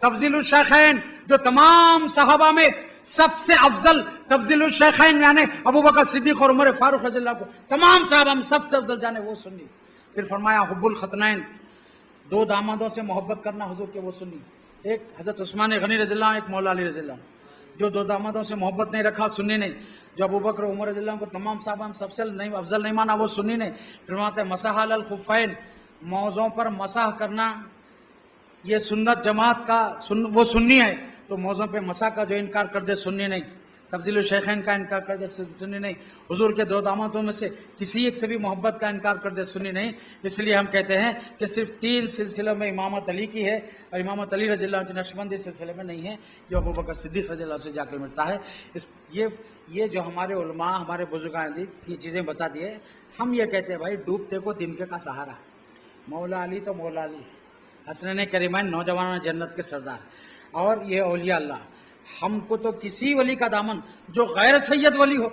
तफज़ीलुश शैखैन, जो तमाम सहाबा में सबसे अफजल, तफज़ीलुश शैखैन यानी अबू बकर सिद्दीक़ और उमर फ़ारूक़ रज़ियल्लाहु को तमाम सहाबा में सबसे अफजल जाने वो सुन्नी। फिर फरमाया हुब्बुल खतनैन, 2 दामादों से मोहब्बत करना हुजूर के, वो सुन्नी। एक हज़रत उस्मान गनी रज़ियल्लाहु, एक मौला अली रज़ियल्लाहु। जो 2 दामादों से मोहब्बत नहीं रखा, सुन्नी नहीं। जो अबू बकर उमर रज़ियल्लाहु को तमाम सहाबा में सबसे नहीं अफजल नहीं माना, वो सुन्नी नहीं। फिर फरमाते मसह अलल खुफ़ैन, मौज़ों पर मसह करना ये सुन्नत जमात का वो सुन्नी है। तो मौज़ों पे मसह का जो इनकार कर दे सुन्नी नहीं, तफज़ीलुश शैखैन का इनकार कर दे सुन्नी नहीं, हुजूर के 2 दामादों में से किसी एक से भी मोहब्बत का इनकार कर दे सुन्नी नहीं। इसलिए हम कहते हैं कि सिर्फ 3 सिलसिलों में इमामत अली की है, और इमामत अली रज़ियल्लाहु की नक्शबंदी सिलसिले में नहीं है, जो अबू बकर सिद्दीक़ रज़ियल्लाहु से जाकर मिलता है। ये जो हमारे उलमा, हमारे बुजुर्गान ये चीज़ें बता दिए, हम ये कहते हैं भाई डूबते को तिनके का सहारा। मौला अली तो मौला अली, हसनैन करीमैन, नौजवान जन्नत के सरदार, और ये औलिया अल्लाह। हमको तो किसी वली का दामन जो गैर सैयद वली हो,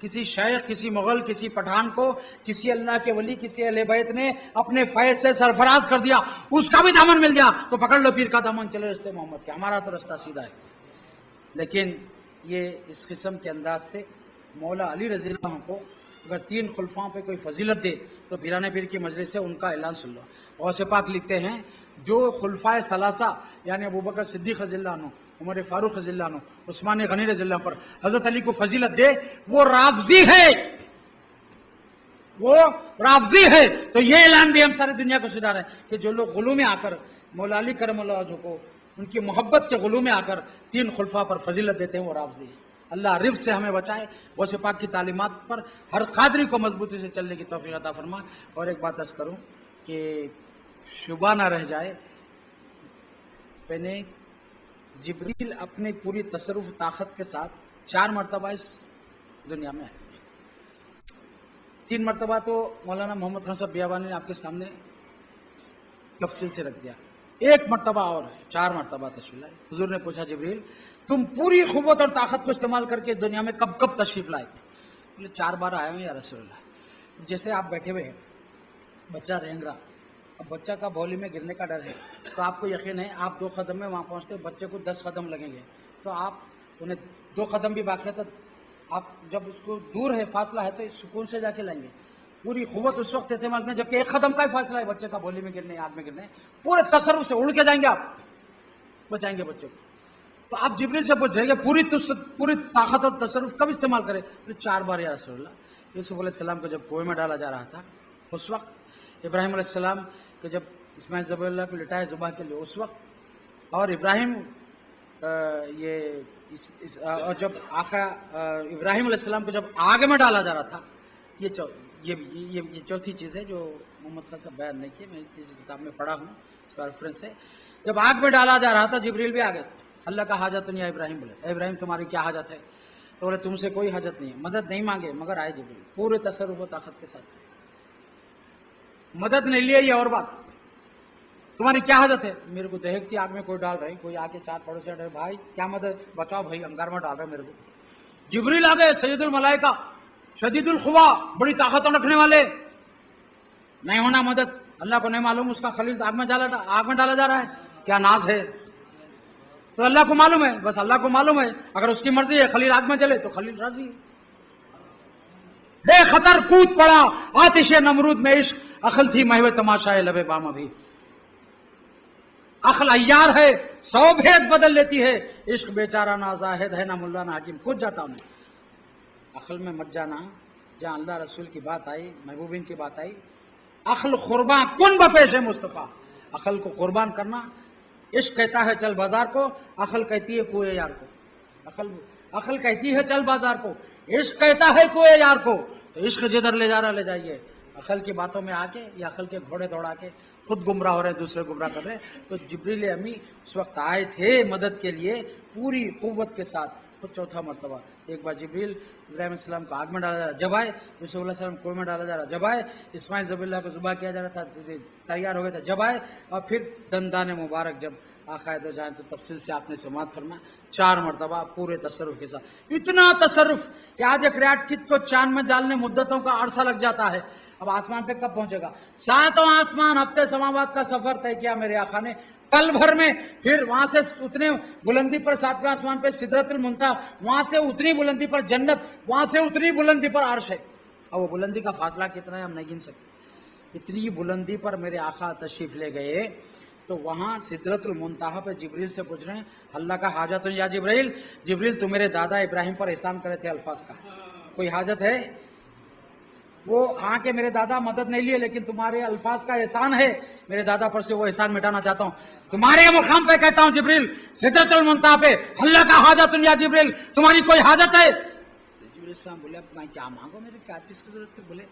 किसी शेख, किसी मुगल, किसी पठान को किसी अल्लाह के वली, किसी अहले बैत ने अपने फैज़ से सरफराज कर दिया, उसका भी दामन मिल गया तो पकड़ लो पीर का दामन, चले रस्ते मोहम्मद के। हमारा तो रास्ता सीधा है। लेकिन ये इस किस्म के अंदाज से मौला अली रज़ियल्लाहु को अगर 3 खुलफाओं पे कोई फजीलत दे तो पीराने पीर की मजलिस से उनका ऐलान सुन लो। गौस पाक लिखते हैं, जो खुलफाए सलासा यानी अबू बकर सिद्दीक़ रज़ियल्लाहु अन्हु, उमर फ़ारूक़ रज़ियल्लाहु अन्हु, उस्मान गनी रज़ियल्लाहु पर हज़रत अली को फजीलत दे, वो राफ़ज़ी है, वो राफ़ज़ी है। तो ये ऐलान भी हम सारी दुनिया को सुना रहे हैं कि जो लोग गुलू में आकर मौला अली करमल्लाहु वजहहु को उनकी मोहब्बत के गुलू में आकर 3 खुलफा पर फजीलत देते हैं, वो राफ़ज़ी है। अल्लाह रिफ़ से हमें बचाए, गौस पाक की तालीमात पर हर क़ादरी को मजबूती से चलने की तौफ़ीक़ अता फरमा। और एक बात अर्ज़ करूँ कि शुबा ना रह जाए, मैंने जिब्रील अपनी पूरी तसरुफ ताकत के साथ 4 मरतबा इस दुनिया में है। 3 मरतबा तो मौलाना मोहम्मद खान साहब बियाबानी ने आपके सामने तफसील से रख दिया, 1 मरतबा और है, 4 मरतबा तशरीफ लाए। हुजूर ने पूछा जिब्रील तुम पूरी खुवत और ताकत को इस्तेमाल करके इस दुनिया में कब कब तशरीफ लाए? बोले 4 बार आए हैं या रसूलुल्लाह। जैसे आप बैठे हुए हैं, बच्चा रेंग रहा, अब बच्चा का बौली में गिरने का डर है, तो आपको यकीन है आप 2 कदम में वहाँ पहुँचते, बच्चे को 10 कदम लगेंगे, तो आप उन्हें 2 कदम भी बाकी है तो आप जब उसको दूर है, फासला है, तो सुकून से जाके लाएंगे। पूरी खुवत उस वक्त इस्तेमाल करें जबकि 1 कदम का ही फासला है बच्चे का बौली में गिरने, आग में गिरने, पूरे तसर्रुफ से उड़ के जाएंगे, आप बचाएंगे बच्चे को। तो आप जिब्रील से पूछ रहे हैं पूरी ताकत और तसर्रुफ कब इस्तेमाल करें? तो 4 बार या रसूलुल्लाह। यूसुफ अलैहिस्सलाम को जब कुएं में डाला जा रहा था उस वक्त, इब्राहिम अलैहिस्सलाम को जब इस्माइल ज़बीहुल्लाह को लिटाया ज़ुबाह के लिए उस वक्त, और इब्राहिम और जब आका इब्राहिम अलैहिस्सलाम को जब आग में डाला जा रहा था, ये चौथी चीज़ है जो मोहम्मद खान साहब बयान नहीं किए, मैं इस किताब में पढ़ा हूँ, इसका रेफरेंस है। जब आग में डाला जा रहा था जिब्रील भी आ गए, अल्लाह का हाजत या इब्राहिम, बोले इब्राहिम तुम्हारी क्या हाजत है? तो बोले तुमसे कोई हाजत नहीं है, मदद नहीं मांगे मगर आए जिब्रील पूरे तसर्रुफ व ताकत के साथ। मदद नहीं लिए ये और बात, तुम्हारी क्या हाजत है? मेरे को दहकती आग में कोई डाल रहे, कोई आके 4 पड़ोसी हटे, भाई क्या मदद, बचाओ भाई, अंगार में डाल रहे मेरे को। जिब्रील आ गए, सैयदुल मलाइका, शदीदुल खुवा, बड़ी ताकत रखने वाले, नहीं होना मदद, अल्लाह को नहीं मालूम उसका खलील आग में डाला जा रहा है, क्या नाज है? तो अल्लाह को मालूम है, बस अल्लाह को मालूम है, अगर उसकी मर्जी है खलील आग में जले तो खलील राजी है। बेखतर कूद पड़ा आतिश नमरूद में, इश्क अखल थी महवे तमाशाए लबे बाम, अभी अखल अय्यार है, 100 भेस बदल लेती है, इश्क बेचारा ना जाहिद है ना मुल्ला ना हकीम, कूद जाता उन्हें। अखल में मत जाना, जहां अल्लाह रसूल की बात आई, महबूबिन की बात आई, अखल कुर्बान कुन बपेश है मुस्तफ़ा, अखल को कुर्बान करना। इश्क कहता है चल बाजार को, अखल कहती है कुए यार को, अखल कहती है चल बाजार को, इश्क कहता है कुए यार को। तो इश्क जिधर ले जा रहा ले जाइए, अखल की बातों में आके या अखल के घोड़े दौड़ा के खुद गुमराह हो रहे, दूसरे गुमराह कर रहे। तो जिब्रील अमी उस वक्त आए थे मदद के लिए पूरी कुव्वत के साथ। तो 4था मरतबा, एक बार जिब्रील इब्राहिम अलैहिस्सलाम को आग में डाला जा रहा, जब आए, यूसुफ अलैहिस्सलाम कुएं में डाला जा रहा, जब आए, इस्माइल ज़बीहुल्लाह को ज़ुबाह किया जा रहा था, तैयार हो गया था, जब आए, और फिर दंदान मुबारक जब आकाए दो जाए, तो तफसील से आपने समात फरमा 4 मरतबा पूरे तसर्रुफ के साथ। इतना तसर्रुफ कि आज एक रैट किट को चांद में डालने मुद्दतों का अरसा लग जाता है, अब आसमान पे कब पहुंचेगा? 7वां आसमान, हफ्ते समावात का सफर तय किया मेरे आका ने पल भर में, फिर वहां से उतने बुलंदी पर 7वें आसमान पे सिदरतुल मुंतहा, वहां से उतनी बुलंदी पर जन्नत, वहां से उतनी बुलंदी पर अर्श है। और वो बुलंदी का फासला कितना है हम नहीं गिन सकते। इतनी बुलंदी पर मेरे आका तशरीफ ले गए, तो वहां सिदरतुल मुंतहा पे जिब्रील से पूछ रहे हैं अल्लाह का हाजत या जिब्रील, जिब्रील तू मेरे दादा इब्राहिम पर एहसान करे थे अल्फाज का, कोई हाजत है? वो आके मेरे दादा मदद नहीं लिए, लेकिन तुम्हारे अल्फाज का एहसान है, मेरे दादा पर से वो एहसान मिटाना चाहता हूँ। तुम्हारे मुकाम पे कहता हूँ जिब्रील, सिदरतुल मुंतहा पे अल्लाह का हाजत या जिब्रील, तुम्हारी कोई हाजत है? जिब्रील साहब बोले अब मैं क्या मांगो, मेरे क्या चीज की जरूरत है? बोले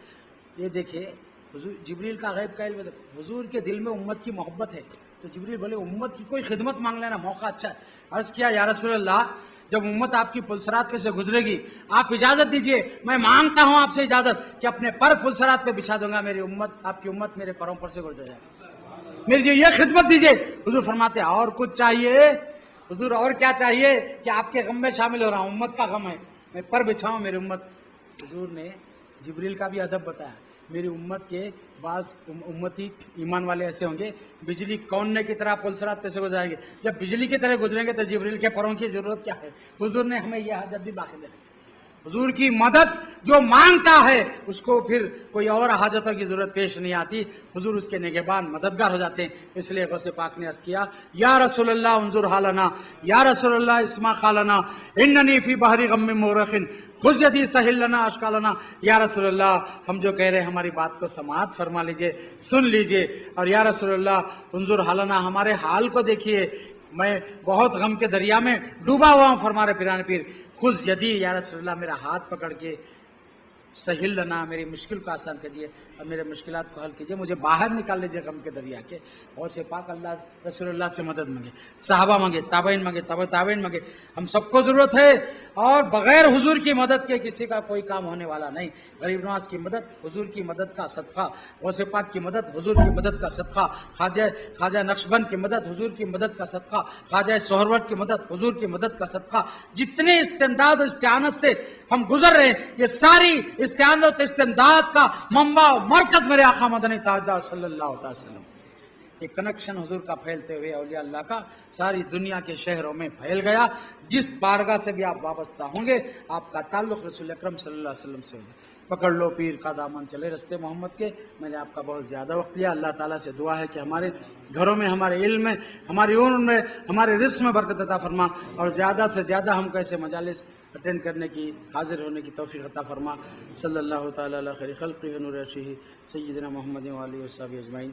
ये देखिए हुजूर, जिब्रील का गैब का इल्म, हुजूर के दिल में उम्मत की मोहब्बत है। तो जिब्रील बोले उम्मत की कोई खिदमत मांग लेना, मौका अच्छा है। अर्ज किया या रसूलल्लाह, जब उम्मत आपकी पुलसरात पे से गुजरेगी आप इजाजत दीजिए, मैं मांगता हूं आपसे इजाजत कि अपने पर पुलसरात पे बिछा दूंगा, मेरी उम्मत, आपकी उम्मत मेरे पैरों पर से गुजर जाए, मेरी ये खिदमत दीजिए। हुजूर फरमाते और कुछ चाहिए? हुजूर और क्या चाहिए कि आपके गम में शामिल हो रहा हूं, उम्मत का गम है, मैं पर बिछाऊं मेरी उम्मत। हुजूर ने जिब्रील का भी अदब बताया, मेरी उम्मत के बास उम्मती ईमान वाले ऐसे होंगे बिजली कौनने की तरह पुलसरात पे से गुजरेंगे, जब बिजली की तरह गुजरेंगे तो जिब्रील के परों की जरूरत क्या है? हुजूर ने हमें यह हाजत भी बाकी दे रखी। हुजूर की मदद जो मांगता है उसको फिर कोई और हाजतों की जरूरत पेश नहीं आती, हुजूर उसके निगहबान मददगार हो जाते हैं। इसलिए गौसे पाक ने अर्ज किया या रसूलल्लाह उन्जुर हालना, या रसूलल्लाह इस्मा खालना, इन्ननी फी बहरी गम्मी मोरखिन खुद यदि सहिलना अशकालना। या रसूलल्लाह, हम जो कह रहे हैं हमारी बात को समाअत फरमा लीजिए, सुन लीजिए, और या रसूलल्लाह उन्जुर हालना, हमारे हाल को देखिए, मैं बहुत गम के दरिया में डूबा हुआ हूं। फरमा रहे पिराने पीर खुद यदि, या रसूलल्लाह मेरा हाथ पकड़ के سہل لنا، میری مشکل کو آسان کیجیے اور میرے مشکلات کو حل کیجیے، مجھے باہر نکال لیجیے غم کے دریا کے۔ غوث پاک اللہ رسول اللہ سے مدد مانگے، صحابہ مانگے، تابعین مانگے، تابع تابعین مانگے، ہم سب کو ضرورت ہے، اور بغیر حضور کی مدد کے کسی کا کوئی کام ہونے والا نہیں۔ غریب نواز کی مدد حضور کی مدد کا صدقہ، غوث پاک کی مدد حضور کی مدد کا صدقہ، خواجہ نقشبند کی مدد حضور کی مدد کا صدقہ، خواجہ سہروردی کی مدد حضور کی مدد کا صدقہ۔ جتنے استمداد و استعانت سے ہم گزر رہے ہیں، یہ ساری استعانت و استمداد کا منبع و مرکز میرے آقا مدنی تاجدار صلی اللہ علیہ وسلم۔ یہ کنیکشن حضور کا پھیلتے ہوئے اولیاء اللہ کا ساری دنیا کے شہروں میں پھیل گیا۔ جس بارگاہ سے بھی آپ وابستہ ہوں گے، آپ کا تعلق رسول اکرم صلی اللہ علیہ وسلم سے ہوگا۔ پکڑ لو پیر کا دامن، چلے رستے محمد کے۔ میں نے آپ کا بہت زیادہ وقت لیا، اللہ تعالیٰ سے دعا ہے کہ ہمارے گھروں میں، ہمارے علم میں، ہماری عمر میں، ہمارے رزق میں برکت عطا فرما، اور زیادہ سے زیادہ ہم کیسے مجالس اٹینڈ کرنے کی، حاضر ہونے کی توفیق عطا فرما۔ صلی اللہ تعالیٰ علی خیر خلقہ نور عرشہ سیدنا محمد و آلہ و صحبہ اجمعین۔